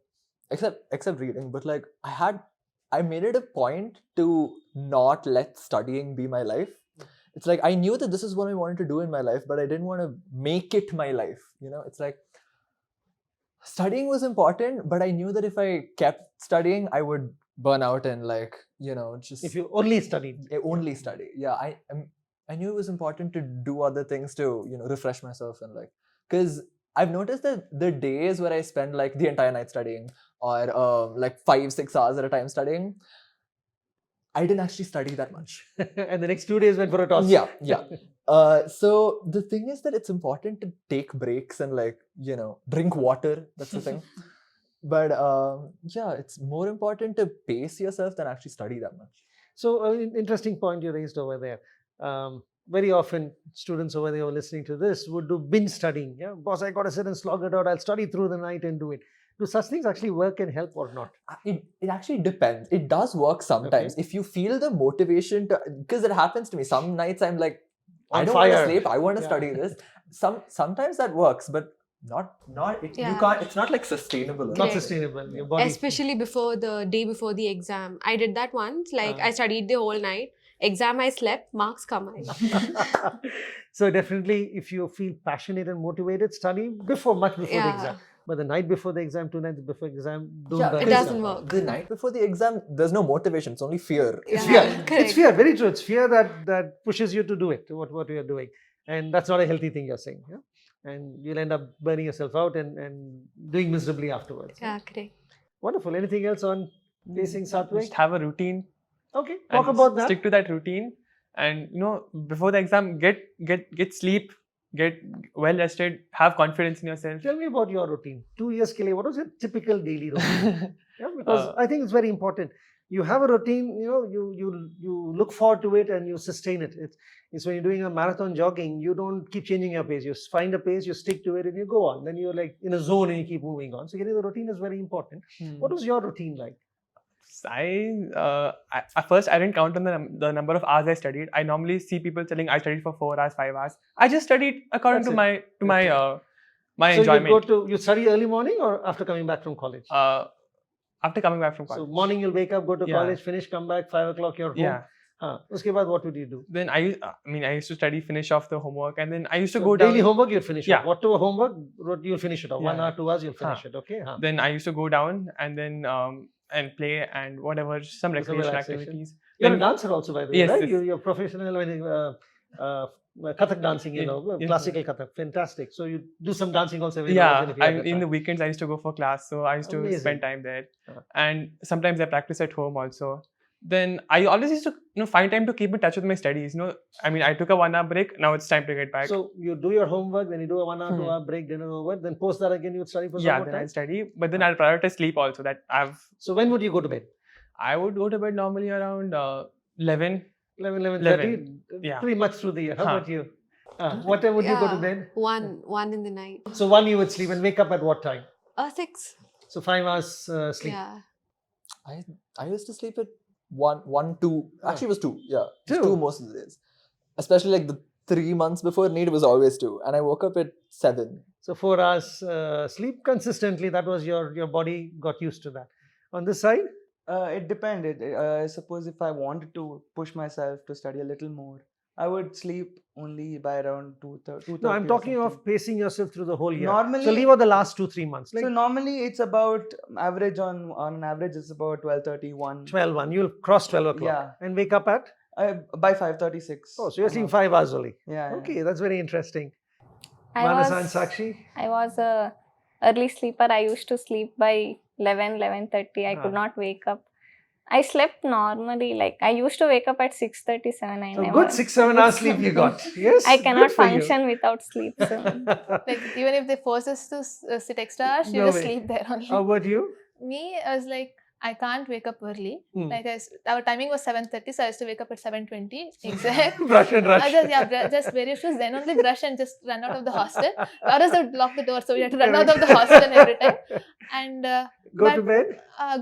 except reading. But like I made it a point to not let studying be my life. It's like I knew that this is what I wanted to do in my life, but I didn't want to make it my life. You know, it's like studying was important, but I knew that if I kept studying, I would burn out and like, you know, just If you only studied. only study. Yeah, I knew it was important to do other things to, you know, refresh myself and like, because I've noticed that the days where I spend like the entire night studying or like 5-6 hours at a time studying, I didn't actually study that much. And the next 2 days went for a toss. Yeah. So the thing is that it's important to take breaks and like, you know, drink water. That's the thing. But yeah, it's more important to pace yourself than actually study that much. So an interesting point you raised over there. Very often students over there who are listening to this would do binge studying. Yeah, boss, I got to sit and slog it out. I'll study through the night and do it. Do such things actually work and help or not? It actually depends. It does work sometimes. Okay. If you feel the motivation to, because it happens to me. Some nights I'm like, I On don't want to fire. sleep. I want to Yeah. study this. Sometimes that works, but not it, Yeah. you can't. It's not like sustainable. Not Correct. sustainable. Your body. Especially before the day before the exam. I did that once. Like Ah. I studied the whole night. Exam I slept, marks come out. So definitely, if you feel passionate and motivated, study much before the Yeah. exam. But the night before the exam, 2 nights before exam, don't Yeah, burn it because doesn't yourself out. work. The night before the exam, there's no motivation. It's only fear. It's Yeah, fear. correct. It's fear. Very true. It's fear that pushes you to do it. What you are doing, and that's not a healthy thing. You're saying, yeah. And you'll end up burning yourself out and doing miserably afterwards. Yeah, correct. Wonderful. Anything else on pacing, Satwik? Just have a routine. Okay. Talk and about that. Stick to that routine, and you know, before the exam, get sleep, get well rested, have confidence in yourself. Tell me about your routine. 2 years ke liye, what was your typical daily routine? Yeah, because I think it's very important. You have a routine, you know, you look forward to it and you sustain it. It's when you're doing a marathon jogging, you don't keep changing your pace. You find a pace, you stick to it, and you go on. Then you're like in a zone and you keep moving on. So getting the routine is very important. What was your routine like? At first I didn't count on the number of hours I studied. I normally see people telling I studied for 4 hours, 5 hours. I just studied according That's to my So enjoyment. you study early morning or after coming back from college? After coming back from So college. morning you'll wake up, go to Yeah. college, finish, come back, 5 o'clock you're home. Yeah. Uske baad what would you do? Then I used to study, finish off the homework, and then I used to So go down. daily homework you'll finish Yeah. off. Whatever homework you'll finish it off. 1 Yeah. hour, 2 hours you'll finish it. Okay. Then I used to go down and then and play and whatever, some Some recreational relaxation. activities. You're a Then- dancer also, by the way, Yes, right? yes. You're professional when Kathak dancing, you Yeah, know, yes, classical Kathak. Fantastic. So you do some dancing also every now Yeah, and then if you have the in the time. weekends I used to go for class, so I used to Amazing. spend time there, Uh-huh. and sometimes I practice at home also. Then I always used to find time to keep in touch with my studies. I mean, I took a 1 hour break. Now it's time to get back. So you do your homework, then you do a 1 hour, 2 Hmm. hour break, dinner over, then post that again you would study for some yeah, more then time. I'll study, but then I'll prioritize sleep also. So when would you go to bed? I would go to bed normally around 11. 11:30? Yeah. Pretty much through the year. How Huh. about you? What time would you go to Yeah. bed? One in the night. So 1 you would sleep and wake up at what time? 6. So 5 hours sleep. Yeah. I used to sleep at 1, 2. Actually, it was 2. Yeah, it was 2? 2 most of the days. Especially like the 3 months before NEET, it was always 2, and I woke up at 7. So 4 hours sleep consistently. That was your body got used to that. On this side, It depended. I suppose if I wanted to push myself to study a little more, I would sleep only by around 2:30. no, I'm talking of pacing yourself through the whole year. Normally- so leave out the last 2-3 months. Like So normally it's about average on an average it's about 12:30, 1. 12, 1. You'll cross 12 o'clock Yeah. and wake up at By 5:36. Oh, so you're sleeping 5 hours only. Yeah. Okay, that's very interesting. I Manasa and was Sakshi? I was a early sleeper. I used to sleep by 11:30. I could Ah. not wake up. I slept normally. Like I used to wake up at 6:37. I So never. good 6-7 hours sleep you got. Yes. I cannot good for you. function without sleep. So Like even if they force us to sit extra hours, you No just way. sleep there only. How about you? Me, I was like, I can't wake up early. Hmm. Like our timing was 7:30, so I used to wake up at 7:20 exact. Brush and rush. Just various shoes, then only brush and just run out of the hostel. Or else they would lock the door, so we had to run out of the hostel every time. And Go to bed?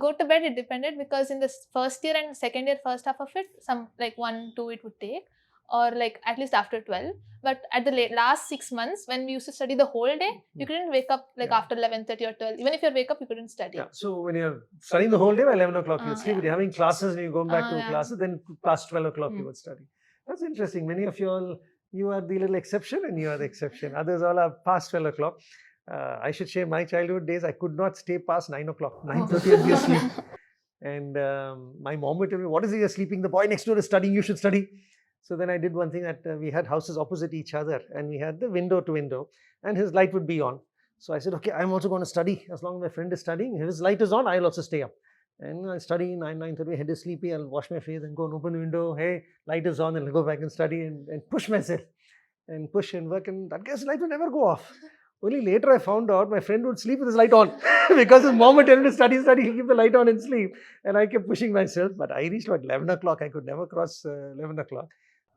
go to bed, it depended, because in the first year and second year, first half of it, some like 1, 2 it would take, or like at least after 12. But at the last 6 months, when we used to study the whole day, you couldn't wake up like Yeah. after 11:30 or 12. Even if you wake up, you couldn't study. Yeah. So when you're studying the whole day, by 11 o'clock you would sleep. Yeah. When you're having classes and you're going back to Yeah. classes, then past 12 o'clock you Hmm. would study. That's interesting. Many of you all, you are the little exception and you are the exception. Others all are past 12 o'clock. I should share my childhood days. I could not stay past 9 o'clock. 9:30 I'd be asleep. And my mom would tell me, what is it you're sleeping? The boy next door is studying, you should study. So then I did one thing that we had houses opposite each other and we had the window to window and his light would be on. So I said, okay, I'm also going to study. As long as my friend is studying, his light is on, I'll also stay up. And I study 9:30, head is sleepy, I'll wash my face and go and open the window. Hey, light is on, and I'll go back and study and push myself and push and work. And that guy's light would never go off. Only later I found out my friend would sleep with his light on because his mom would tell him to study, he'll keep the light on and sleep. And I kept pushing myself, but I reached about 11 o'clock. I could never cross 11 o'clock.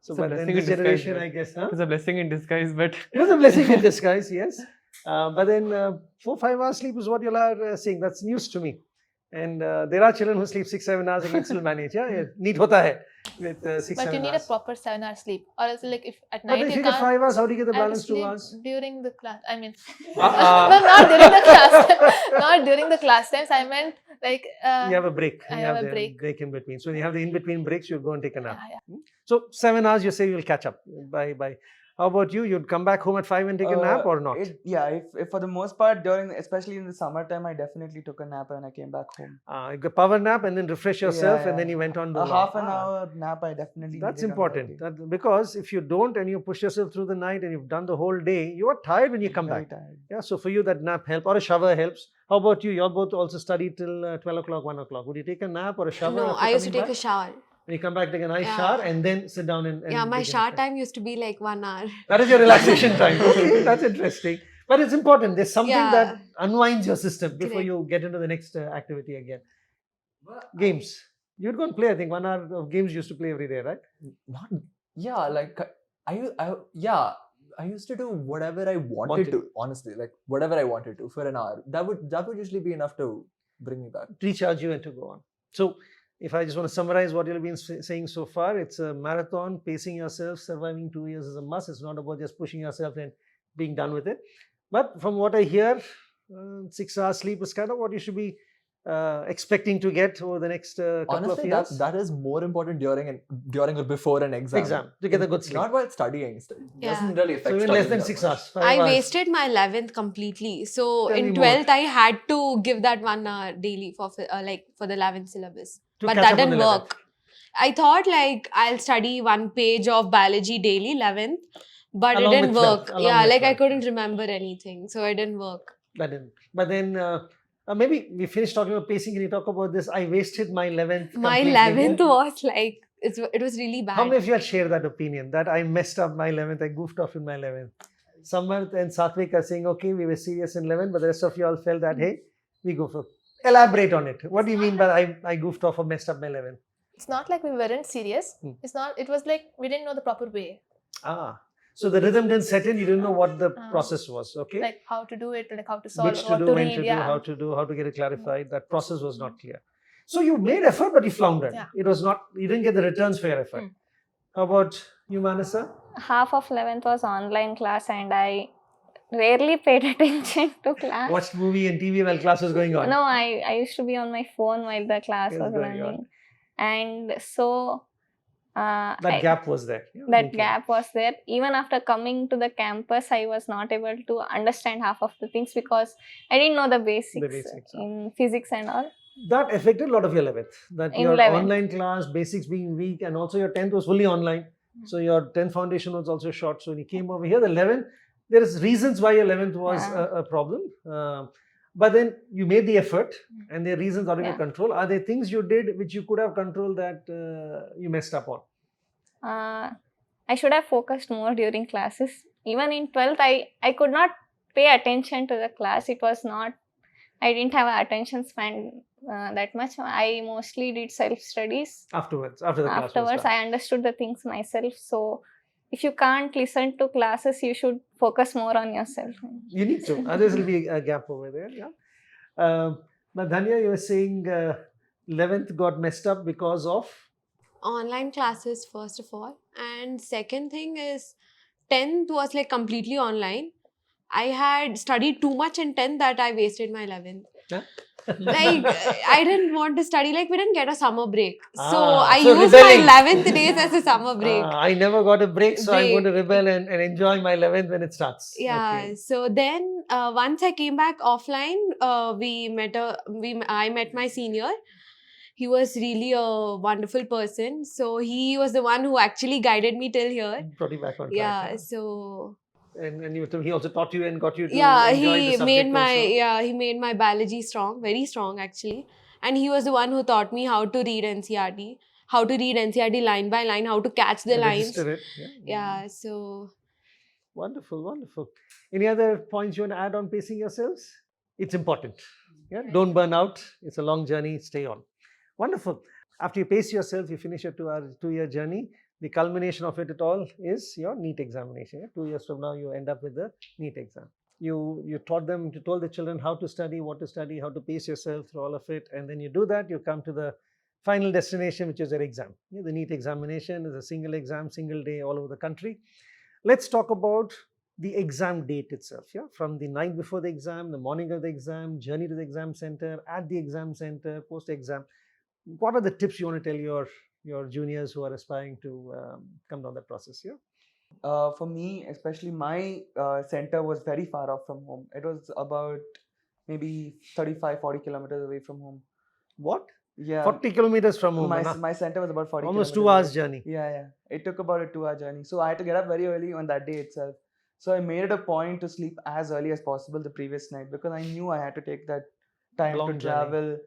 So, It's a but then blessing this in disguise, generation, right? I guess, huh? It's a blessing in disguise, but It was a blessing in disguise, yes. But then 4-5 hours sleep is what you are saying. That's news to me. And there are children who sleep 6-7 hours and can still manage. Yeah, neat hota hai with 6-7 But you need hours. a proper 7-hour sleep, or else like if at But night if you you get can't. 5 hours, how do you get the I have to balance 2 sleep hours? during the class. I mean, Uh-uh. no, not during the class. Not during the class times. I meant like. You have a break. I You have a the break. in between. So when you have the in between breaks, you'll go and take a nap. Yeah. So 7 hours, you say you'll catch up by. How about you? You'd come back home at 5 and take a nap or not? If for the most part especially in the summertime, I definitely took a nap when I came back home. You power nap and then refresh yourself, and then you went on the A half an hour nap I definitely That's needed on that important. day. Because if you don't and you push yourself through the night and you've done the whole day, you are tired when you come Very back. tired. Yeah, so for you that nap help or a shower helps. How about you? You all both also study till 12 o'clock, 1 o'clock. Would you take a nap or a shower? No, after I used to coming take a back? shower. When you come back, take a nice Yeah. shower and then sit down and Yeah, my take a shower nap. time used to be like 1 hour. That is your relaxation time. Okay, that's interesting. But it's important. There's something Yeah. that unwinds your system before Correct. you get into the next activity again. Games. You'd go and play, I think, 1 hour of games you used to play every day, right? Not, yeah, like I used to do whatever I wanted Wanted. to, honestly, like whatever I wanted to for an hour. That would usually be enough to bring me back. Recharge you and to go on. So, if I just want to summarize what you've been saying so far, it's a marathon, pacing yourself, surviving 2 years is a must. It's not about just pushing yourself and being done with it. But from what I hear, 6 hours sleep is kind of what you should be expecting to get over the next couple Honestly, of years. that is more important during or before an exam. To get a good sleep. Not while studying. Yeah. Doesn't really affect So even studying less than that 6 much. hours. 5 I hours. wasted my 11th completely. So Tell me in more. 12th, I had to give that 1 hour daily for the 11th syllabus. To But catch that up on didn't the 11th. work. I thought like I'll study 1 page of biology daily, 11th, but Along it didn't with 12th, work. along Yeah, with like I 12th. couldn't remember anything. So it didn't work. That didn't. But then maybe we finished talking about pacing. Can you talk about this? I wasted my 11th. My completely. 11th was like, it was really bad. How many of you had shared that opinion that I messed up my 11th? I goofed off in my 11th. Samarth and Satvik are saying, okay, we were serious in 11th, but the rest of you all felt that, hey, we goofed off. Elaborate on it. What do you mean by I goofed off or messed up my 11th? It's not like we weren't serious. Hmm. It's not. It was like we didn't know the proper way, So the rhythm didn't set in. You didn't know what the process was. Okay. like how to do it, like how to solve, Which to what do, to when read. to do, Yeah. how to get it clarified. That process was not clear. So you made effort, but you floundered. Yeah. It was not. You didn't get the returns for your effort. Mm. How about you, Manasa? half of 11th was online class and I rarely paid attention to class. Watched movie and TV while class was going on. No, I used to be on my phone while the class Yes, was going on. running. And so That gap was there. Yeah, that okay. gap was there. Even after coming to the campus, I was not able to understand half of the things because I didn't know the basics, basics, in physics and all. that affected a lot of your 11th. That In your 11th. online class, basics being weak, and also your 10th was fully online. So your 10th foundation was also short. So when you came over here, the 11th, there is reasons why your 11th was Yeah. a problem. But then you made the effort, and there are reasons out of your Yeah. control. Are there things you did which you could have controlled that you messed up on? I should have focused more during classes. Even in 12th, I could not pay attention to the class. It was not, I didn't have an attention span that much. I mostly did self-studies. Afterwards, after the class was Afterwards, done. I understood the things myself. So, if you can't listen to classes, you should focus more on yourself. You need to. Others will be a gap over there. Yeah. Now, Dhanya, you were saying 11th got messed up because of. Online classes, first of all. And second thing is 10th was like completely online. I had studied too much in 10th that I wasted my 11th. Huh? Like, I didn't want to study. Like, we didn't get a summer break. So, Ah, I so used rebelling. my 11th days as a summer break. I never got a break, so I'm going to Break. rebel and enjoy my 11th when it starts. Yeah. Okay. So then, once I came back offline, I met my senior. He was really a wonderful person. So he was the one who actually guided me till here. Brought you back on track. Yeah. huh? So And he also taught you and got you to yeah, enjoy the he subject made my also. he made my biology strong, very strong actually. And he was the one who taught me how to read NCRT, how to read NCRT line by line, how to catch the And lines. register it. Yeah. So Wonderful, wonderful. Any other points you want to add on pacing yourselves? It's important. Yeah, don't burn out. It's a long journey. Stay on. Wonderful. After you pace yourself, you finish your 2-year journey. The culmination of it all is your NEET examination. Yeah? 2 years from now, you end up with the NEET exam. You told the children how to study, what to study, how to pace yourself through all of it, and then you do that. You come to the final destination, which is your exam. Yeah, the NEET examination is a single exam, single day, all over the country. Let's talk about the exam date itself. Yeah, from the night before the exam, the morning of the exam, journey to the exam center, at the exam center, post exam. What are the tips you want to tell your juniors who are aspiring to come down that process? Yeah. For me, especially, my center was very far off from home. It was about maybe 35-40 kilometers away from home. What? Yeah. 40 kilometers from home. My center was about 40 Almost kilometers 2 hours away. journey. Yeah. It took about a 2-hour journey. So I had to get up very early on that day itself. So I made it a point to sleep as early as possible the previous night because I knew I had to take that time Long to journey. travel.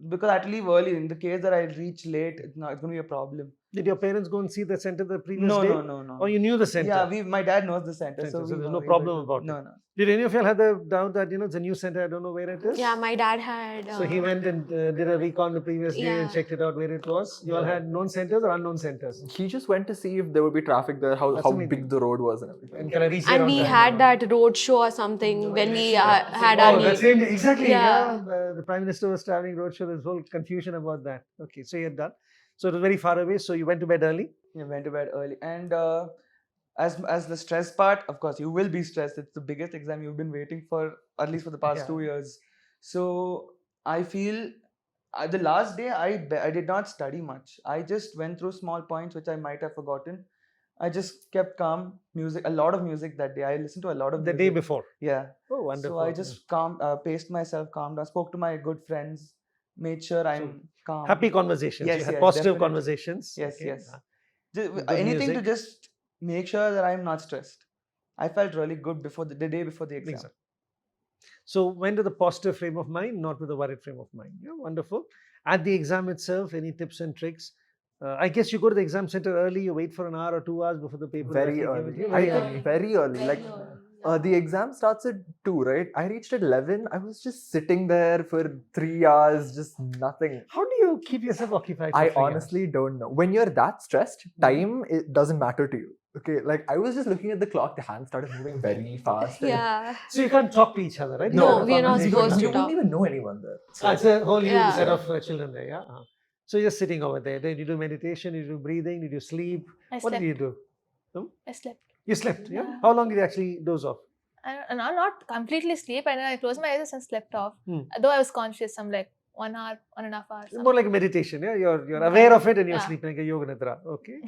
Because I had to leave early. In the case that I reach late, it's going to be a problem. Did your parents go and see the center the previous No, day? no. Or you knew the center? Yeah, my dad knows the center, so there's we no were problem able to- about it. No. Did any of you all have the doubt that it's a new center? I don't know where it is. yeah, my dad had. So he went and did a recon the previous day and Yeah. checked it out where it was. You all had known centers or unknown centers? He just went to see if there would be traffic there, how amazing. big the road was and everything. And can I reach there And on we time? had that road show or something when we had our Oh, that's NEET. exactly. Yeah. The Prime Minister was traveling roadshow. There's whole confusion about that. Okay, so you had done. So it was very far away. So you went to bed early. Yeah, went to bed early. And as the stress part, of course, you will be stressed. It's the biggest exam you've been waiting for, at least for the past 2 years. So I feel the last day I did not study much. I just went through small points which I might have forgotten. I just kept calm, a lot of music that day. I listened to a lot of The music. day before. Yeah. Oh, wonderful. So I just paced myself, calmed down, spoke to my good friends, made sure I'm calm. Happy conversations. Yes, you had yes, positive definitely. conversations. Yes, Okay. yes. Good Anything to music. just make sure that I'm not stressed. I felt really good before the day before the exam. Exam. So went with a positive frame of mind, not with a worried frame of mind. Yeah, wonderful. At the exam itself, any tips and tricks? I guess you go to the exam center early. You wait for an hour or 2 hours before the paper. is Very actually given to early. you. I think very early. Like the exam starts at 2, right? I reached at 11. I was just sitting there for 3 hours, just nothing. How do you keep yourself occupied? For I 3 hours? honestly don't know. When you're that stressed, time it doesn't matter to you. Okay, like I was just looking at the clock. The hand started moving very fast. and- Yeah. So you can't talk to each other, right? No, You have a we are not conversation. supposed to You talk. don't even know anyone there. It's a whole new Yeah. set of children there, yeah. So you're sitting over there. Then you do meditation, you do breathing, did you sleep? I What slept. did you do? I slept. You slept, yeah? Yeah. How long did you actually doze off? I not completely sleep. I closed my eyes and slept off. Hmm. Though I was conscious, some like 1 hour, 1.5 hours. More like a meditation, yeah? You're aware of it and you're Yeah. sleeping like a yoga nidra, okay?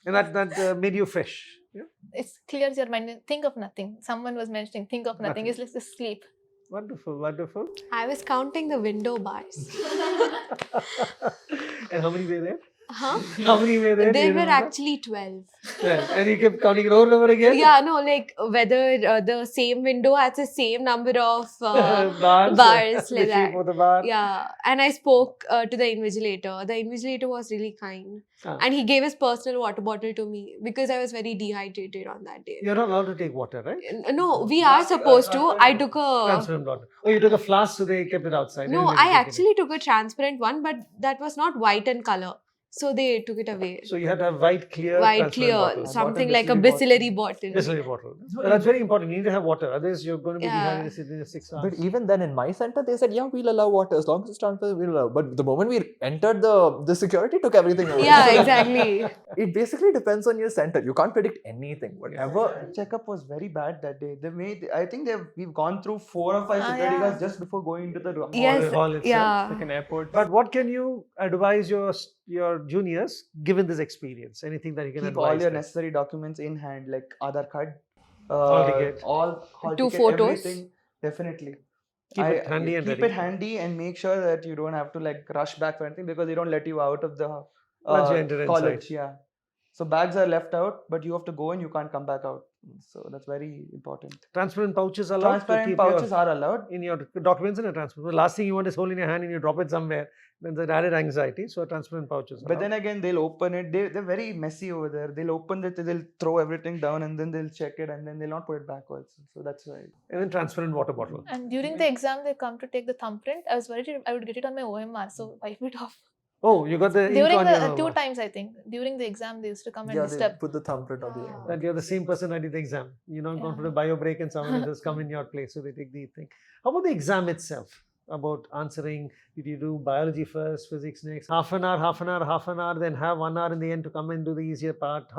And that made you fresh, yeah? It clears your mind. Think of nothing. Someone was mentioning, think of nothing. Nothing. It's like just sleep. Wonderful, wonderful. I was counting the window bars. And how many were there? Huh? How many were there? Do There you were remember? actually 12. Yeah. And you kept counting it over and over again? Yeah, no, like whether the same window has the same number of Bars, bars the like shape that. of the bar. Yeah, and I spoke to the invigilator. The invigilator was really kind. Ah. And he gave his personal water bottle to me because I was very dehydrated on that day. You're not allowed to take water, right? No, we are supposed to. I took a. Transparent water. Oh, you took a flask, so they kept it outside. No, They didn't I take it in. actually took a transparent one, but that was not white in color. So they took it away. So you had to have white, clear, White, transparent clear, bottle. something Bottle, like a Bisleri Bisleri bottle. Bisleri bottle. But that's very important. You need to have water. Otherwise, you're going to be Yeah. dehydrated in 6 hours. But even then, in my center, they said, yeah, we'll allow water as long as it's transparent. We'll allow. But the moment we entered, the security took everything away. Yeah, exactly. It basically depends on your center. You can't predict anything. Whatever. Checkup was very bad that day. I think we've gone through 4 or 5 security yeah. guards just before going into the hall. Yes, hall itself. yeah. Like an airport. But what can you advise your juniors given this experience? Anything that you can Keep advise all your them? necessary documents in hand, like Aadhaar card, Hall ticket. hall 2 ticket, photos. everything. Definitely. Keep it handy and keep ready. it handy and make sure that you don't have to like rush back for anything because they don't let you out of the Once you enter college. inside. Yeah. So bags are left out, but you have to go and you can't come back out. So that's very important. Transparent pouches allowed to Transparent keep pouches are allowed. in your documents in a transparent. The last thing you want is hold in your hand and you drop it somewhere. Then there's added anxiety. So a transparent pouches. But then again, they'll open it. They're very messy over there. They'll open it, they'll throw everything down, and then they'll check it, and then they'll not put it backwards. So that's why. and then transparent water bottle. And during the exam, they come to take the thumbprint. I was worried I would get it on my OMR, so wipe it off. Oh, you got the ink During on the your 2 times, I think. During the exam, they used to come and Yeah, they disturb. put the thumbprint on the end. That you're the same person that did the exam. You're not gone Yeah. for the bio break and someone has come in your place, so they take the thing. How about the exam itself? About answering, did you do biology first, physics next, half an hour, then have 1 hour in the end to come and do the easier part?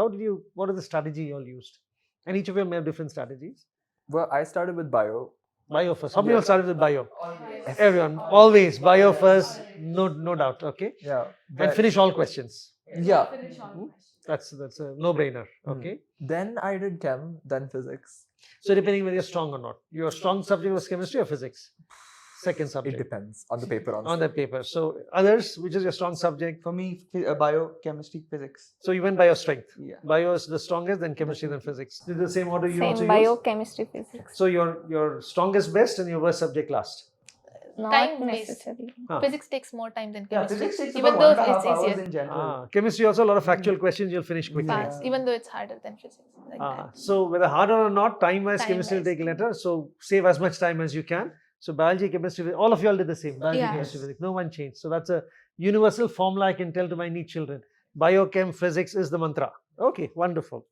What is the strategy you all used? And each of you may have different strategies. Well, I started with bio. Bio first. How many of you started with bio? Everyone, always bio first, no doubt, okay? Yeah. And but- finish all questions. Yeah. That's a no-brainer, okay? Then I did chem, then physics. So depending whether you're strong or not. Your strong subject was chemistry or physics? Second It subject. depends on the paper. On Honestly. that paper. So others, which is your strong subject? For me, biochemistry, physics. So you went by your strength. Yeah. Bio is the strongest, then chemistry, then physics. Did the same order you also Same use? biochemistry, physics. So your strongest best and your worst subject last. Not Time-based. necessarily. Huh. Physics takes more time than Yeah, chemistry. physics takes even about though 1.5 it's hours easier. in general. Chemistry also a lot of factual questions you'll finish quickly. Fast, even though it's harder than physics. Like that. So whether harder or not, time-wise, chemistry will Time-wise. take later. So save as much time as you can. So biology, chemistry, all of you all did the same. Biology, Yeah. chemistry, physics. No one changed. So that's a universal formula I can tell to my NEET children. Biochem, physics is the mantra. Okay, wonderful.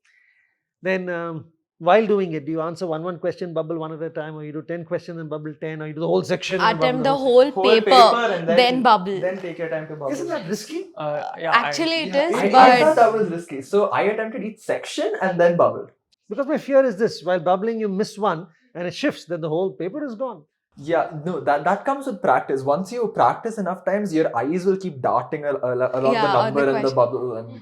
Then while doing it, do you answer one question, bubble one at a time, or you do 10 questions and bubble 10, or you do the whole section? and Attempt the bubble whole paper, and then bubble. Then take your time to bubble. Isn't that risky? Yeah, Actually, it is, I but thought that was risky. So I attempted each section and then bubbled. Because my fear is this: while bubbling, you miss one, and it shifts, then the whole paper is gone. Yeah, no, that comes with practice. Once you practice enough times, your eyes will keep darting along Yeah, the on the number and the question. bubble. And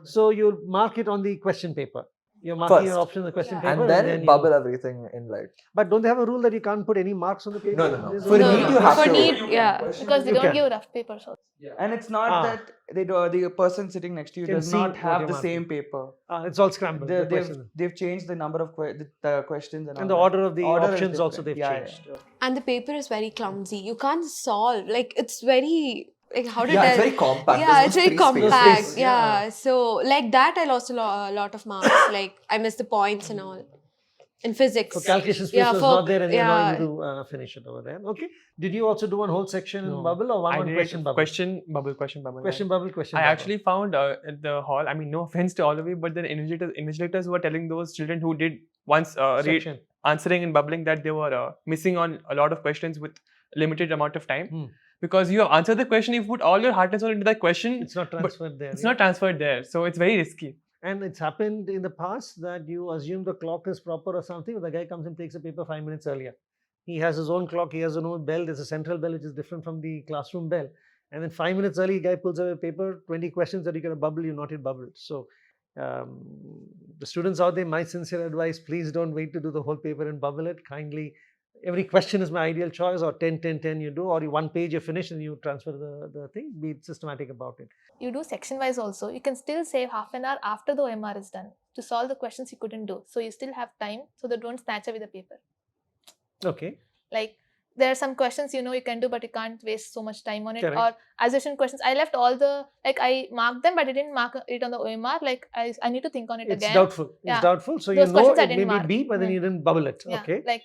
So you mark it on the question paper. You're marking your First. option on the question paper, and then you- bubble everything in light. But don't they have a rule that you can't put any marks on the paper? No. There's For only- NEET, you have for to. NEET, yeah. Because they You don't can. give rough papers. Also. And it's not Ah. that the person sitting next to you Can does see not what have you're the marking. same paper. It's all scrambled. the They've question. they've changed the number of the questions and And all the that. order of the Order is options also they've different. changed. and the paper is very clumsy. You can't solve. Like it's very like how to Yeah, tell. it's very compact. Yeah, There's it's no very free space. compact. Space, Yeah. yeah. So like that, I lost a lot of marks. Like I missed the points and all in physics. So calculation space Yeah, was for- not there and they're yeah. not able to finish it over there. Okay. Did you also do one whole section in No. bubble or I one did question bubble? question bubble. Question bubble, I question I bubble. actually found at the hall, I mean, no offense to all of you, but the invigilators were telling those children who did once Section. answering and bubbling that they were missing on a lot of questions with limited amount of time. Hmm. Because you have answered the question, you put all your heart and soul into that question, It's not transferred there. it's yeah. not transferred there. So it's very risky. And it's happened in the past that you assume the clock is proper or something, but the guy comes and takes the paper 5 minutes earlier. He has his own clock, he has his own bell, there's a central bell which is different from the classroom bell. And then 5 minutes early, guy pulls out a paper, 20 questions that you get a bubble, you've not yet bubbled. So the students out there, my sincere advice, please don't wait to do the whole paper and bubble it. Kindly every question is my ideal choice, or 10, 10, 10 you do, or you one page you finish and you transfer the thing. Be systematic about it. You do section wise also. You can still save half an hour after the OMR is done to solve the questions you couldn't do. So you still have time, so that don't snatch away the paper. Okay. Like there are some questions you can do, but you can't waste so much time on it. Correct. Or assertion questions, I left all the I marked them, but I didn't mark it on the OMR. I need to think on it It's again. doubtful. It's Yeah. doubtful. So Those you know questions I it may didn't be mark. B, but then you didn't bubble it. Yeah, Okay. like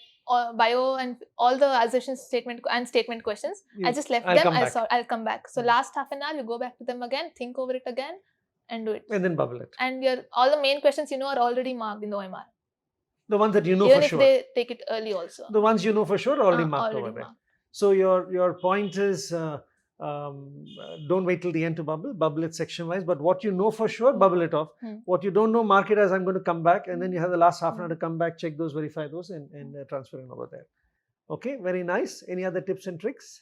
bio and all the assertion statement and statement questions. I just left I'll them. come back. I'll come back. So last half an hour, you go back to them again, think over it again, and do it. And then bubble it. And all the main questions are already marked in the OMR. The ones that you know Even for if sure. they take it early also. The ones you know for sure are already marked already over there. marked. So your point is don't wait till the end to bubble it section wise, but what you know for sure, bubble it off. What you don't know, mark it as I'm going to come back, and then you have the last half an hour to come back, check those, verify those, and transfer it over there. Okay, very nice. Any other tips and tricks?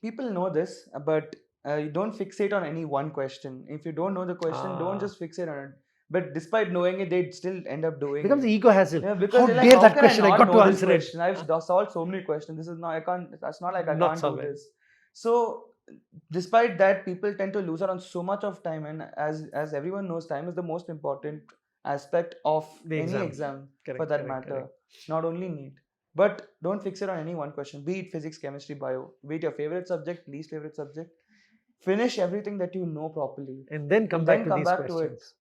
People know this, but you don't fixate on any one question. If you don't know the question, don't just fixate on it. But despite knowing it, they still end up doing Becomes it. the ego hassle. Yeah, because how they're dare that can question? I not got to know this answer it. question? I've solved so many questions. This is not. I can't. That's not like I Not can't solve do it. this. So, despite that, people tend to lose out on so much of time. And as everyone knows, time is the most important aspect of The any exam. exam Correct, for that correct, matter. correct. Not only NEET. But don't fixate on any one question. Be it physics, chemistry, bio. Be it your favorite subject, least favorite subject. Finish everything that you know properly. And then come back to these questions.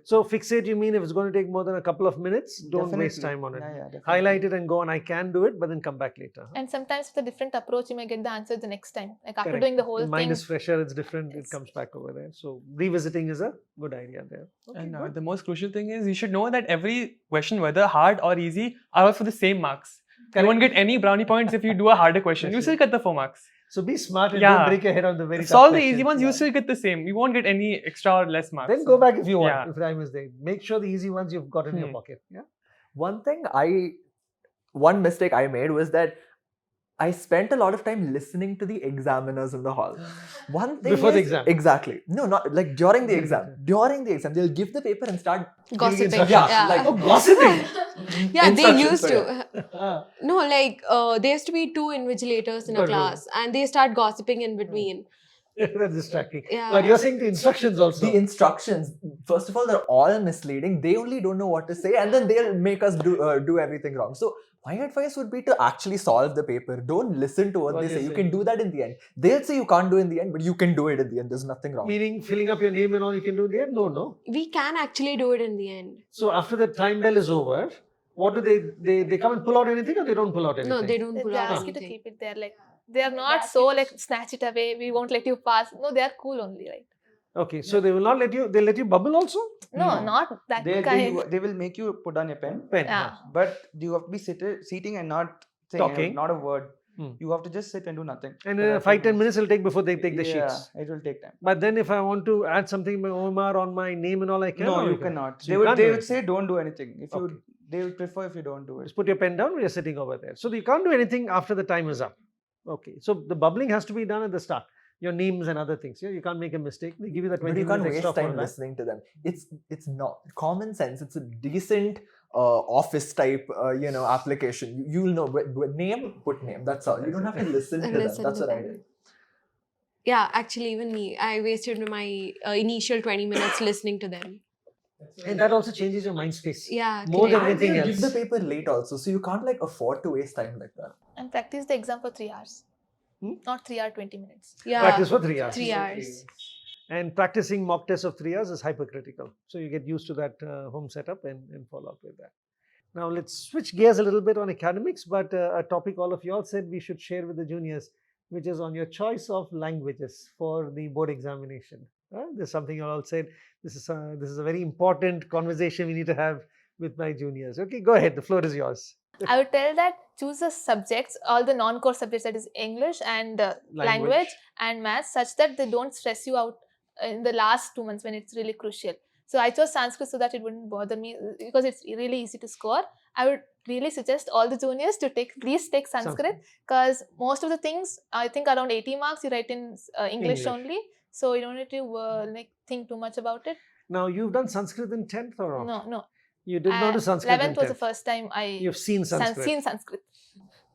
So fixate, you mean if it's going to take more than a couple of minutes, don't waste time on it. Highlight it and go on. I can do it, but then come back later. And sometimes with a different approach, you may get the answer the next time. Like after Correct. doing the whole the mind thing. is fresher, it's different, it comes back over there. So revisiting is a good idea there. Okay, And the most crucial thing is you should know that every question, whether hard or easy, are all for the same marks. You won't get any brownie points if you do a harder question. You still get the 4 marks. So be smart and don't break your head on the very Solve tough the easy questions. ones, you still get the same. You won't get any extra or less marks. Then go back if you want, Yeah. if time is there. Make sure the easy ones you've got in your pocket. Yeah. One mistake I made was that I spent a lot of time listening to the examiners in the hall. One thing Before the is- exam? Exactly. No, not like during the exam. During the exam, they'll give the paper and start Gossiping. Yeah, Yeah. like Gossiping. Yeah, they Instructions, used so to. No, like there used to be 2 invigilators in a Good, good. class, and they start gossiping in between. That's distracting. Yeah. But you're saying the instructions also. The instructions, first of all, they're all misleading. They only don't know what to say, and then they'll make us do everything wrong. So my advice would be to actually solve the paper. Don't listen to what they What say. they're You saying. can do that in the end. They'll say you can't do in the end, but you can do it in the end. There's nothing wrong. Meaning filling up your name and all you can do there? No. We can actually do it in the end. So after the time bell is over, what do they come and pull out anything, or they don't pull out anything? No, they don't pull They out ask you to anything. keep it there. Like they are not so like snatch it away. We won't let you pass. No, they are cool only, right? Okay, so they will not let you. They let you bubble also. No, not that kind. They will make you put down your pen. Pen. Yeah. But you have to be seating and not saying Talking. not a word. Hmm. You have to just sit and do nothing. And for that 5-10 few minutes will take before they take the Yeah, sheets. it will take time. But then if I want to add something in my OMR on my name and all, I can. No, or you can? cannot. So They you would can't do it. say don't do anything. If Okay. they would prefer if you don't do it. Just put your pen down when you're sitting over there. So you can't do anything after the time is up. Okay. So the bubbling has to be done at the start. Your names and other things. Yeah, you can't make a mistake. They give you that 20 But you can't minutes waste extra for time that. listening to them. It's not common sense. It's a decent office type application. You'll know name, put name. That's all. You don't have to listen to them. Listen That's to what I them. did. Yeah, actually, even me, I wasted my initial 20 minutes listening to them. And that also changes your mind space. Yeah, More than correct. anything They'll else. give the paper late also, so you can't afford to waste time like that. And practice the exam for 3 hours. Hmm? Not 3 hours, 20 minutes. Yeah, Practice for 3 hours. 3 hours. And practicing mock tests of 3 hours is hypercritical. So you get used to that home setup and follow up with that. Now let's switch gears a little bit on academics, but a topic all of you all said we should share with the juniors, which is on your choice of languages for the board examination. This is something you all said. This is a very important conversation we need to have with my juniors. Okay, go ahead. The floor is yours. I would tell that choose the subjects, all the non-core subjects, that is English and language and maths, such that they don't stress you out in the last 2 months when it's really crucial. So I chose Sanskrit so that it wouldn't bother me because it's really easy to score. I would really suggest all the juniors to please take Sanskrit, because most of the things, I think around 80 marks you write in English only. So you don't need to think too much about it. Now you've done Sanskrit in 10th or No. You did not do Sanskrit 11th in was the 10th. first time I You've seen Sanskrit. seen Sanskrit.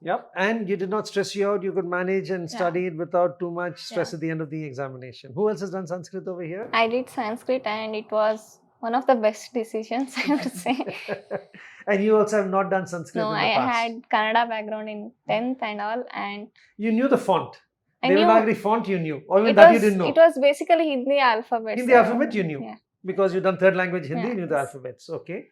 Yep. And you did not stress you out. You could manage and Yeah. study it without too much stress Yeah. at the end of the examination. Who else has done Sanskrit over here? I did Sanskrit and it was one of the best decisions, I would say. And you also have not done Sanskrit No, in I the past. had Kannada background in 10th and all, and You knew the font. I knew Devanagari font you knew. Or even it that you was, didn't know. it was basically Hindi alphabet. Hindi alphabet you knew. Yeah. Because you've done third language Hindi, Yeah. you knew the alphabets. Okay.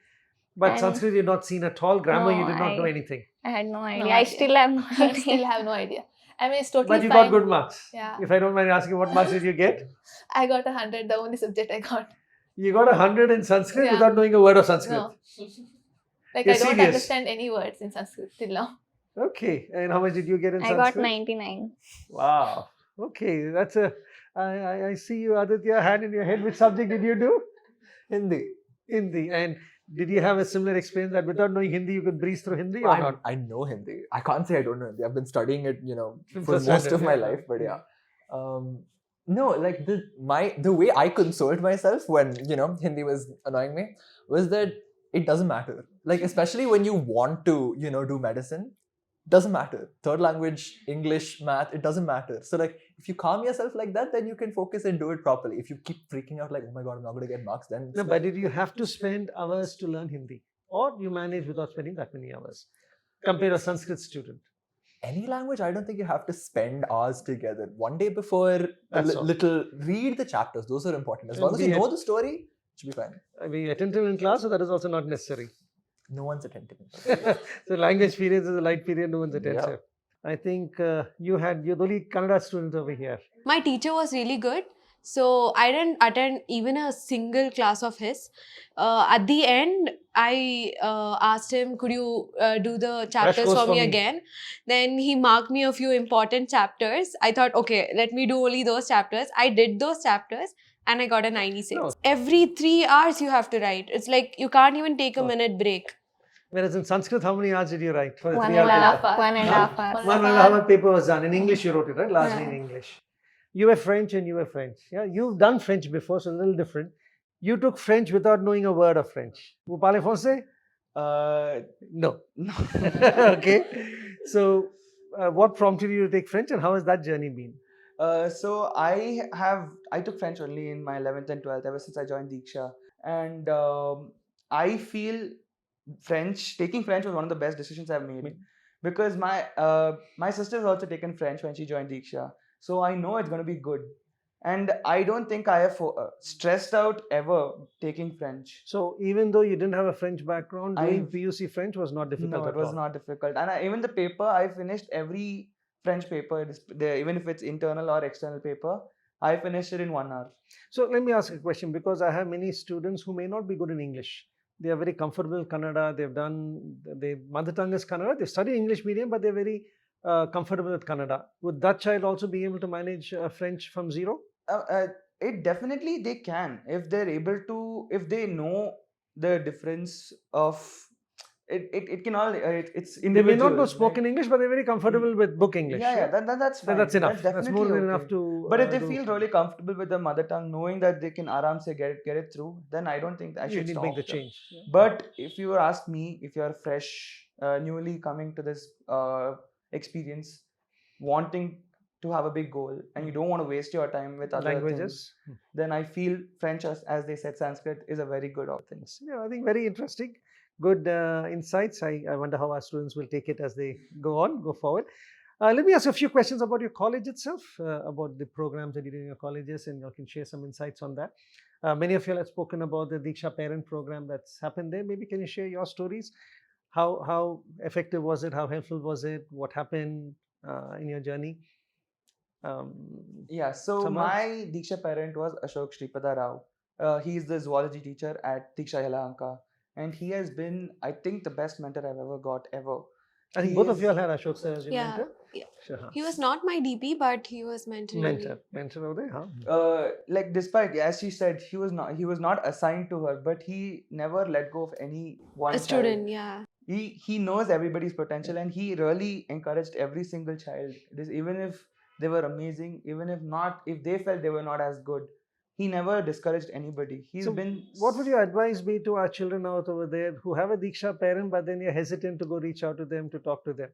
But And- Sanskrit you've not seen at all. Grammar you No, did not know I- anything. I had no idea. No I idea. still have no I idea. still have no idea. I mean, it's totally But you fine. got good marks. Yeah. If I don't mind asking, what marks did you get? I got 100, the only subject I got. You got 100 in Sanskrit Yeah. without knowing a word of Sanskrit. No. Like, You're I don't serious? understand any words in Sanskrit till now. Okay. And how much did you get in I Sanskrit? got 99. Wow. Okay. That's a. I see you, Aditya, hand in your head. Which subject did you do? Hindi. Hindi. And did you have a similar experience that without knowing Hindi, you could breeze through Hindi or not? I know Hindi. I can't say I don't know Hindi. I've been studying it, Since for the most standard, of my yeah. life. But yeah, no, like the way I consoled myself when Hindi was annoying me was that it doesn't matter. Like especially when you want to do medicine, doesn't matter. Third language, English, math, it doesn't matter. So like if you calm yourself like that, then you can focus and do it properly. If you keep freaking out like, oh my god, I'm not going to get marks, then it's No, like- but did you have to spend hours to learn Hindi? Or you managed without spending that many hours? Compared to a Sanskrit student. any language, I don't think you have to spend hours together. One day before, That's all. little read the chapters. Those are important. As long as you Be know it- the story, it should be fine. Are we attentive in class, so that is also not necessary? No one's attentive. So language periods is a light period, no one's Yeah. attentive. I think you're the only Kannada student over here. My teacher was really good. So I didn't attend even a single class of his. At the end, I asked him, could you do the chapters course for for me me. again? Then he marked me a few important chapters. I thought, okay, let me do only those chapters. I did those chapters and I got a 96. No. Every 3 hours you have to write. It's like you can't even take a Oh. minute break. Whereas in Sanskrit, how many hours did you write? For a One 3 hour and a paper? half. hour. One and a Huh? half hours. 1.5 hour paper was done. In English, you wrote it, right? Largely Yeah. in English. You were French and you were French. Yeah, you've done French before, so a little different. You took French without knowing a word of French. Vous parlez français? No. No. Okay. So, what prompted you to take French and how has that journey been? So I took French only in my 11th and 12th ever since I joined Deeksha, and I feel taking French was one of the best decisions I've made, because my sister has also taken French when she joined Deeksha, so I know it's going to be good, and I don't think I have stressed out ever taking French. So, even though you didn't have a French background, doing I- PUC French was not difficult No, at it was all. not difficult, and even the paper, I finished every French paper, even if it's internal or external paper, I finished it in 1 hour. So let me ask a question, because I have many students who may not be good in English. They are very comfortable with Kannada. Their mother tongue is Kannada. They study English medium, but they're very comfortable with Kannada. Would that child also be able to manage French from zero? It definitely they can, if they're able to, if they know the difference of it. It can all it's They may not know individual, spoken right? English, but they're very comfortable with book English. Yeah, that's fine. That's enough. That's more definitely than enough okay. to. But if they do feel French. really comfortable with their mother tongue, knowing that they can aram se get it through, then I don't think I you should need to stop make the them. change. But if you ask me, if you're fresh, newly coming to this experience, wanting to have a big goal, and you don't want to waste your time with other things, Languages. then I feel French, as they said, Sanskrit is a very good option. Yeah, I think very interesting. Good insights. I wonder how our students will take it as they go forward. Let me ask you a few questions about your college itself, about the programs that you do in your colleges, and you can share some insights on that. Many of you have spoken about the Deeksha Parent Program that's happened there. Maybe can you share your stories? How effective was it? How helpful was it? What happened in your journey? Yeah, so Someone? my Deeksha parent was Ashok Sripada Rao. He is the zoology teacher at Deeksha Yelahanka, and he has been, I think, the best mentor I've ever got ever. I think He both of is- you all had Ashok sir as your Yeah, mentor. yeah. Sure. He was not my DP, but he was mentoring me. Mentor over there, huh? Like, despite, as she said, he was not assigned to her, but he never let go of any one A child. student, yeah. He knows everybody's potential, and he really encouraged every single child. Even if they were amazing, even if they felt they were not as good, he never discouraged anybody. He's So been. what would your advice be to our children out over there who have a Deeksha parent, but then you're hesitant to go reach out to them, to talk to them?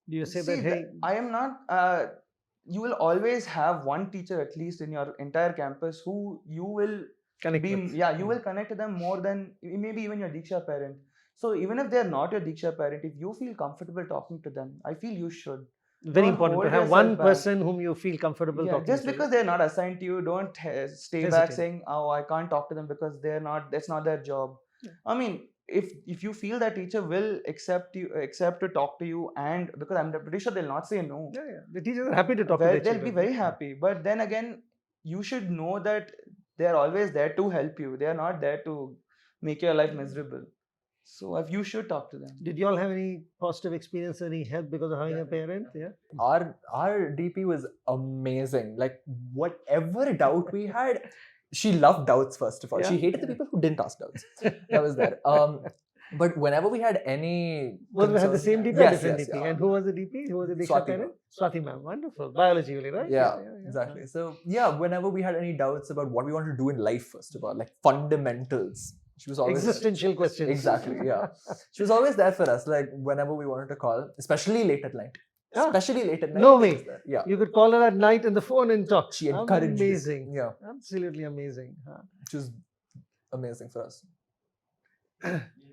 Do you say See, that, hey, I am not. You will always have one teacher at least in your entire campus who you will connect be. with? Yeah, you will connect to them more than maybe even your Deeksha parent. So even if they're not your Deeksha parent, if you feel comfortable talking to them, I feel you should. Very Don't important to hold have yourself one back. person whom you feel comfortable Yeah, talking just to. because they're not assigned to you, don't stay back Hesitate. saying, "Oh, I can't talk to them because they're not. That's not their job." I mean, if you feel that teacher will accept to talk to you, and because I'm pretty sure they'll not say no. Yeah. The teachers are happy to talk to their They'll children. be very happy. But then again, you should know that they're always there to help you. They are not there to make your life miserable. So if you should talk to them. Did you all have any positive experience, any help because of having a parent? Yeah. Our DP was amazing. Like whatever doubt we had, she loved doubts first of all. Yeah. She hated the people who didn't ask doubts. That was there. But whenever we had any Was we had the concerns- same DP or Yes, different yes, DP? yeah. And who was the DP? Who was the Deeksha Swati parent? ma'am. Swati ma'am. Wonderful. Biology only, right? Yeah, exactly. So yeah, whenever we had any doubts about what we wanted to do in life, first of all, like fundamentals, she was always Existential questions. Exactly, yeah. She was always there for us. Like whenever we wanted to call, especially late at night. Ah, Especially late at night. no she way. was there. Yeah. You could call her at night on the phone and talk. She encouraged it. Amazing. Yeah. Absolutely amazing. Huh. Which was amazing for us.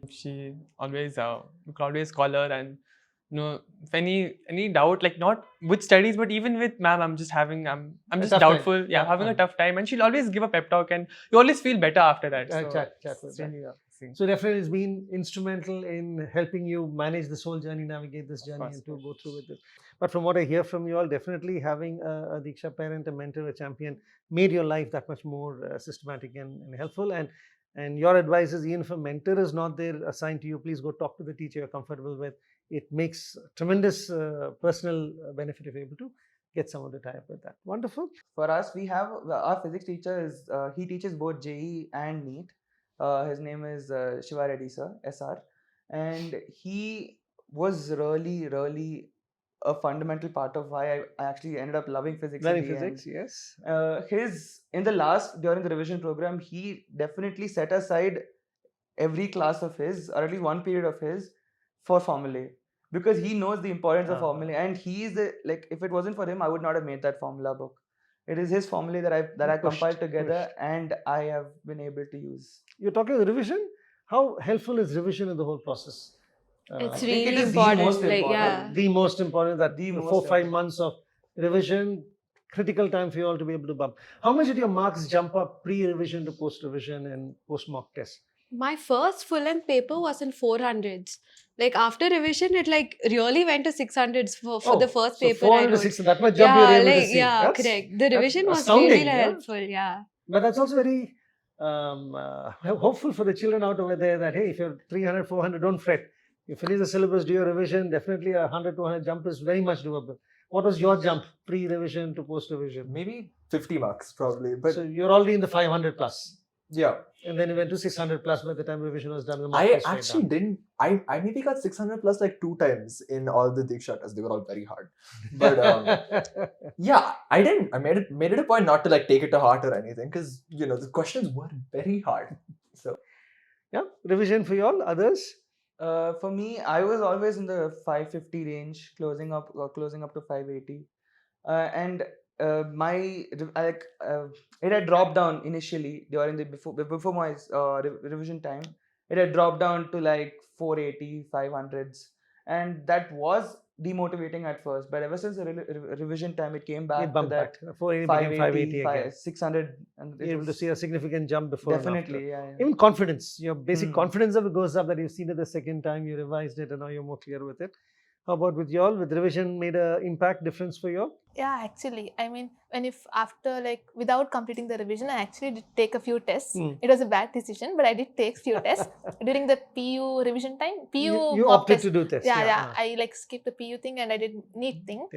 She always you could always call her, and if any doubt, like not with studies but even with ma'am, I'm just tough time. doubtful, having a tough time, and she'll always give a pep talk, and you always feel better after that. So Chat with them. same. So definitely it's been instrumental in helping you manage this whole journey, navigate this journey, course, and to go through with it. But from what I hear from you all, definitely having a Deeksha parent, a mentor, a champion made your life that much more systematic and helpful. And your advice is, even if a mentor is not there assigned to you, please go talk to the teacher you're comfortable with. It makes tremendous personal benefit if you're able to get someone to tie up with that. Wonderful. For us, we have our physics teacher is he teaches both JE and NEET. His name is Shiva Reddy sir, SR, and he was really a fundamental part of why I actually ended up loving physics. Very in the physics, end. yes. During the revision program, he definitely set aside every class of his, or at least one period of his, for formulae, because he knows the importance of formulae, and he is like, if it wasn't for him, I would not have made that formula book. It is his formulae that I compiled together, and I have been able to use. You're talking revision. How helpful is revision in the whole process? It's I think it really is the important. most Like, important. yeah. The most important, that The the most 4-5 important. months of revision, critical time for you all to be able to bump. How much did your marks jump up pre-revision to post-revision and post-mock test? My first full-length paper was in 400s. Like after revision, it like really went to 600s for the first so paper. 400 I to wrote. 600, that much jump you were able to see. Yeah, That's- correct. The revision was astounding, really yeah? helpful. Yeah. But that's also very hopeful for the children out over there that, hey, if you're 300, 400, don't fret. You finish the syllabus, do your revision, definitely a 100 to 100 jump is very much doable. What was your jump pre-revision to post-revision? Maybe 50 marks probably. But So you're already in the 500 plus. yeah. And then you went to 600 plus by the time revision was done. The mock I test were actually done. didn't. I maybe got 600 plus like 2 times in all the Deeksha tests. They were all very hard. But yeah, I didn't. I made it a point not to like take it to heart or anything, because the questions were very hard. So yeah, revision for you all. Others? For me, I was always in the 550 range, closing up to 580, and it had dropped down initially during the before my revision time. It had dropped down to like 480, 500s, and that was demotivating at first. But ever since the revision time, it came back It to bumped that back. 480 became 580 again. 600, and You're able to see a significant jump before and after. definitely, yeah. Even confidence, your basic Hmm. confidence of it goes up, that you've seen it the second time, you revised it, and now you're more clear with it. How about with y'all? With revision made an impact difference for y'all? Yeah, actually, I mean, after like without completing the revision, I actually did take a few tests. It was a bad decision, but I did take few tests during the PU revision time. PU You mock opted test. to do tests. Yeah. I like skipped the PU thing and I did NEET thing.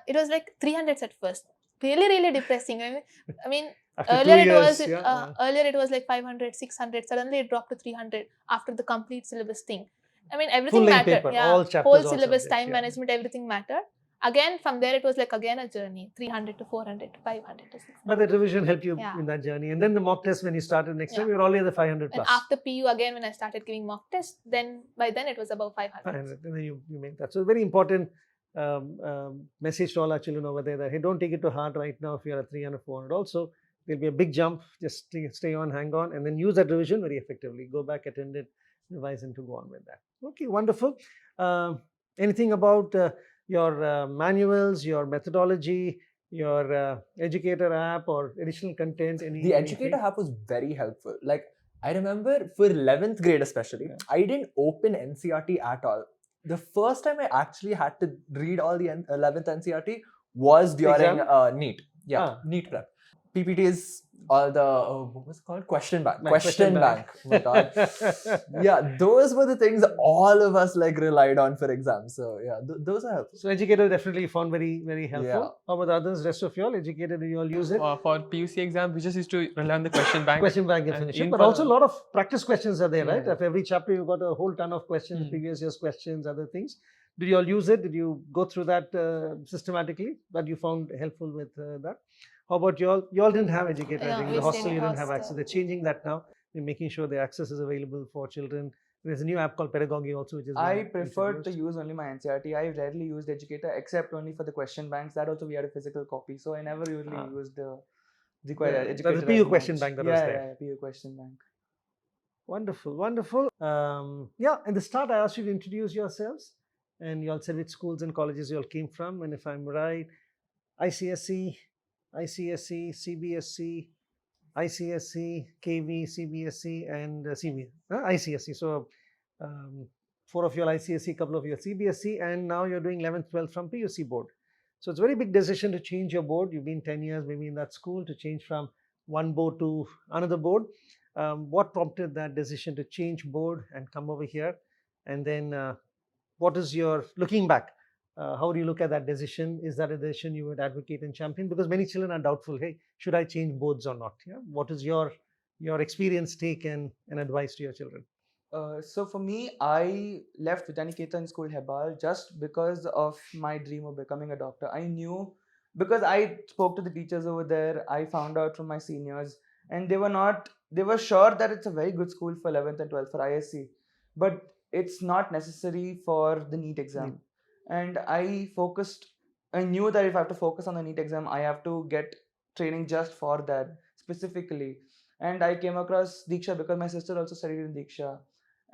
It was like 300s at first. Really depressing. I mean, After earlier 2 it years, was earlier it was like 500, 600. Suddenly it dropped to 300 after the complete syllabus thing. I mean, everything Full-length mattered. paper, Yeah, all chapters, whole all syllabus, subjects, time yeah. management, everything mattered. again from there it was like again a journey, 300 to 400 to 500 to 600. But the revision helped you Yeah. in that journey. And then the mock test, when you started next time, Yeah. you were already at the 500 And plus. after PU again, when I started giving mock tests, then by then it was above 500. 500, and then you make that. So very important message to all our children over there that, hey, don't take it to heart right now if you're at 300, 400. Also, there'll be a big jump. Just stay on, hang on, and then use that revision very effectively. Go back, attend it, revise, and to go on with that. Okay, wonderful. Anything about your manuals, your methodology, your educator app, or additional content? The educator app was very helpful. Like, I remember for 11th grade especially, I didn't open NCRT at all. The first time I actually had to read all the 11th NCRT was during NEET. Yeah, NEET prep. PPTs, all the, what was it called? Question bank. Question bank. Oh my God. Yeah, those were the things all of us like relied on for exams. So yeah, those are helpful. So educator definitely found very, very helpful. Yeah. How about the others, rest of you all? Educator, do you all use it? For PUC exam, we just used to rely on the question bank. Question bank And definition, even but for also a lot of practice questions are there, right? Yeah. After every chapter, you've got a whole ton of questions, previous year's questions, other things. Did you all use it? Did you go through that systematically? That you found helpful with that? How about you all? You all didn't have educator. Yeah, I think we the hostel stayed you in didn't have access. hostel. They're changing that now. They're making sure the access is available for children. There's a new app called Pedagogy also, which is I being preferred to introduced. use only my NCRT. I rarely used educator except only for the question banks. That also we had a physical copy, so I never usually used the educator. The PU as question much. bank that was there. Yeah, PU question bank. Wonderful, wonderful. Yeah, at the start, I asked you to introduce yourselves, and you all said which schools and colleges you all came from. And if I'm right, ICSE, CBSE, ICSE, KV, CBSE, and ICSE. So, 4 of you are ICSE, couple of you are CBSE, and now you're doing 11th, 12th from PUC board. So it's a very big decision to change your board. You've been 10 years maybe in that school, to change from one board to another board. What prompted that decision to change board and come over here? And then what is your, looking back, how do you look at that decision? Is that a decision you would advocate and champion? Because many children are doubtful, hey, should I change boards or not? Yeah? What is your experience, take, and advice to your children? So for me, I left Vidyanikedhan School Hebal just because of my dream of becoming a doctor. I knew, because I spoke to the teachers over there, I found out from my seniors, and they were sure that it's a very good school for 11th and 12th for ISC, but it's not necessary for the NEET exam. And I knew that if I have to focus on the NEET exam, I have to get training just for that specifically. And I came across Deeksha because my sister also studied in Deeksha.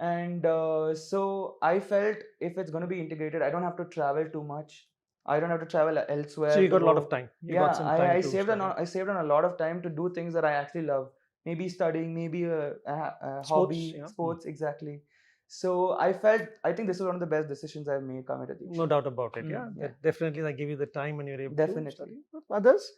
And so I felt if it's going to be integrated, I don't have to travel too much. I don't have to travel elsewhere. So you got a lot of time. I saved on a lot of time to do things that I actually love. Maybe studying, maybe a hobby, sports, exactly. So I think this was one of the best decisions I've made coming to Deeksha. No doubt about it. Yeah. Definitely, that gave you the time and you're able to study. Others?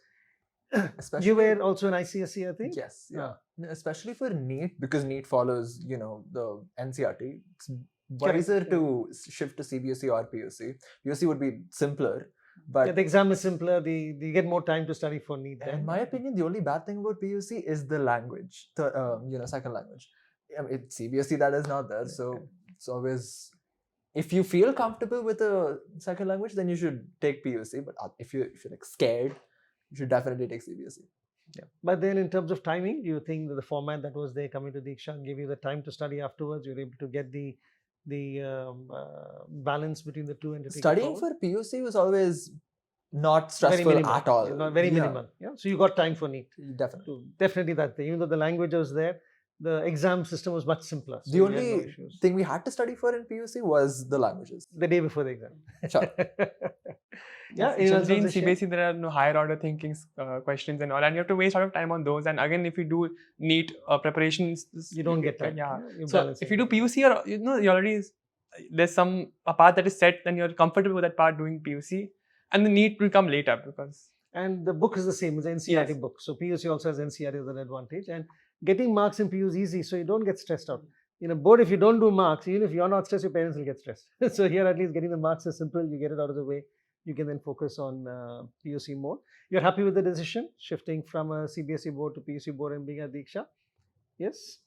Especially, you were also in ICSE, I think? Yes. Yeah. Especially for NEET, because NEET follows, the NCRT. It's wiser to shift to CBSE or PUC. PUC would be simpler, but the exam is simpler. You get more time to study for NEET. In my opinion, the only bad thing about PUC is the language, second language. It's CBSE that is not there, so it's always, if you feel comfortable with a second language, then you should take PUC. But if you're like scared, you should definitely take CBSE. Yeah. But then in terms of timing, do you think that the format that was there coming to Deeksha gave you the time to study afterwards? You were able to get the balance between the two? And studying for PUC was always not stressful at all. Very minimal. Yeah. So you got time for NEET. Definitely that thing. Even though the language was there, the exam system was much simpler. So the only thing we had to study for in PUC was the languages. The day before the exam. Sure. Yeah, in CBSE there are no higher order thinking questions and all, and you have to waste a lot of time on those. And again, if you do NEET preparations, you don't get time. Yeah. So if you do PUC, or you already, there's a path that is set, then you're comfortable with that part doing PUC, and the NEET will come later because. And the book is the same, it's an NCRT book. So PUC also has NCRT as an advantage, and getting marks in PU is easy, so you don't get stressed out. In a board, if you don't do marks, even if you're not stressed, your parents will get stressed. So here, at least getting the marks is simple. You get it out of the way. You can then focus on PUC more. You're happy with the decision, shifting from a CBSE board to PUC board and being at Deeksha? Yes?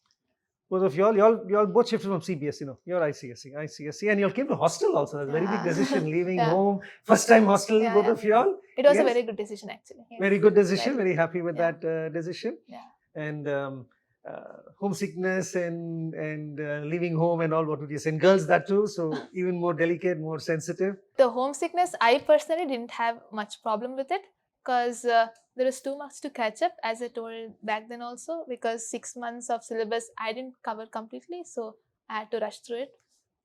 Both of y'all both shifted from CBSE, you're ICSE, and y'all came to hostel also. That's a very big Yeah. decision, leaving Yeah. home, first time hostel, Yeah, both yeah. of y'all. It was Yes. a very good decision actually. Very good decision. Very Very happy with Yeah. that decision. Yeah. And homesickness and leaving home and all. What would you say? And girls that too. So even more delicate, more sensitive. The homesickness, I personally didn't have much problem with it because there is too much to catch up, as I told back then also, because 6 months of syllabus I didn't cover completely, so I had to rush through it.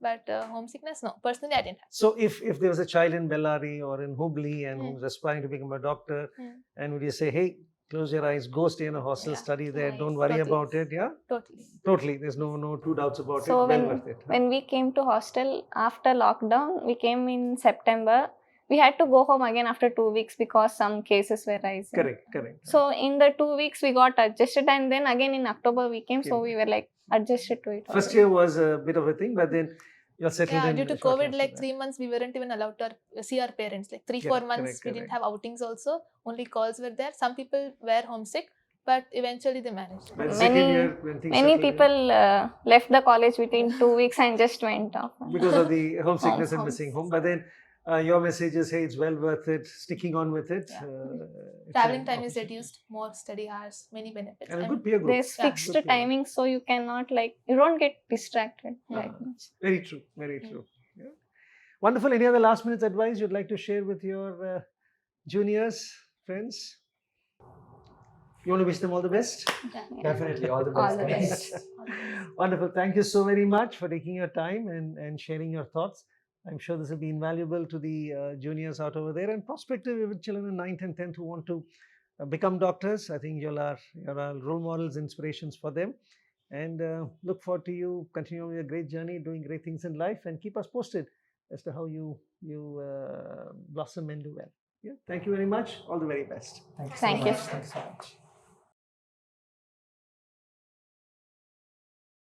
But homesickness, no, personally I didn't have. So if there was a child in Bellary or in Hubli and Mm. who's aspiring to become a doctor, Mm. and would you say, hey, close your eyes, go stay in a hostel, Yeah. study there, Nice. don't worry Totally. about it, yeah? Totally. Totally. There's no two doubts about So it. Well worth it. when we came to hostel after lockdown, we came in September. We had to go home again after 2 weeks because some cases were rising. Correct. So in the 2 weeks we got adjusted, and then again in October we came. So Came. we were like adjusted to it. First already. year was a bit of a thing, but then you're settled Yeah, in. due to shortly COVID, after like that. 3 months we weren't even allowed to see our parents. Like 3-4 Correct, months correct, we didn't correct. have outings also. Only calls were there. Some people were homesick, but eventually they managed. But second Many- year, when things Many settled in, people left the college within 2 weeks and just went off. because of the homesickness and Homes. missing home. But then your message is, hey, it's well worth it, sticking on with it. Yeah. It's Traveling an time is opportunity. reduced, more study hours, many benefits. And a I good mean, peer group. There's Yeah. fixed Good peer group. timing, so you cannot you don't get distracted that much. Very true. Very true. Yeah. Wonderful. Any other last minute advice you'd like to share with your juniors, friends? You want to wish them all the best? yeah. Definitely, all the All best. the Thanks. best. Wonderful. Thank you so very much for taking your time and sharing your thoughts. I'm sure this will be invaluable to the juniors out over there and prospective children in 9th and 10th who want to become doctors. I think you're role models, inspirations for them. And look forward to you continuing your great journey, doing great things in life, and keep us posted as to how you blossom and do well. Yeah. Thank you very much. All the very best. Thank you so Thank you. much. Thanks so much.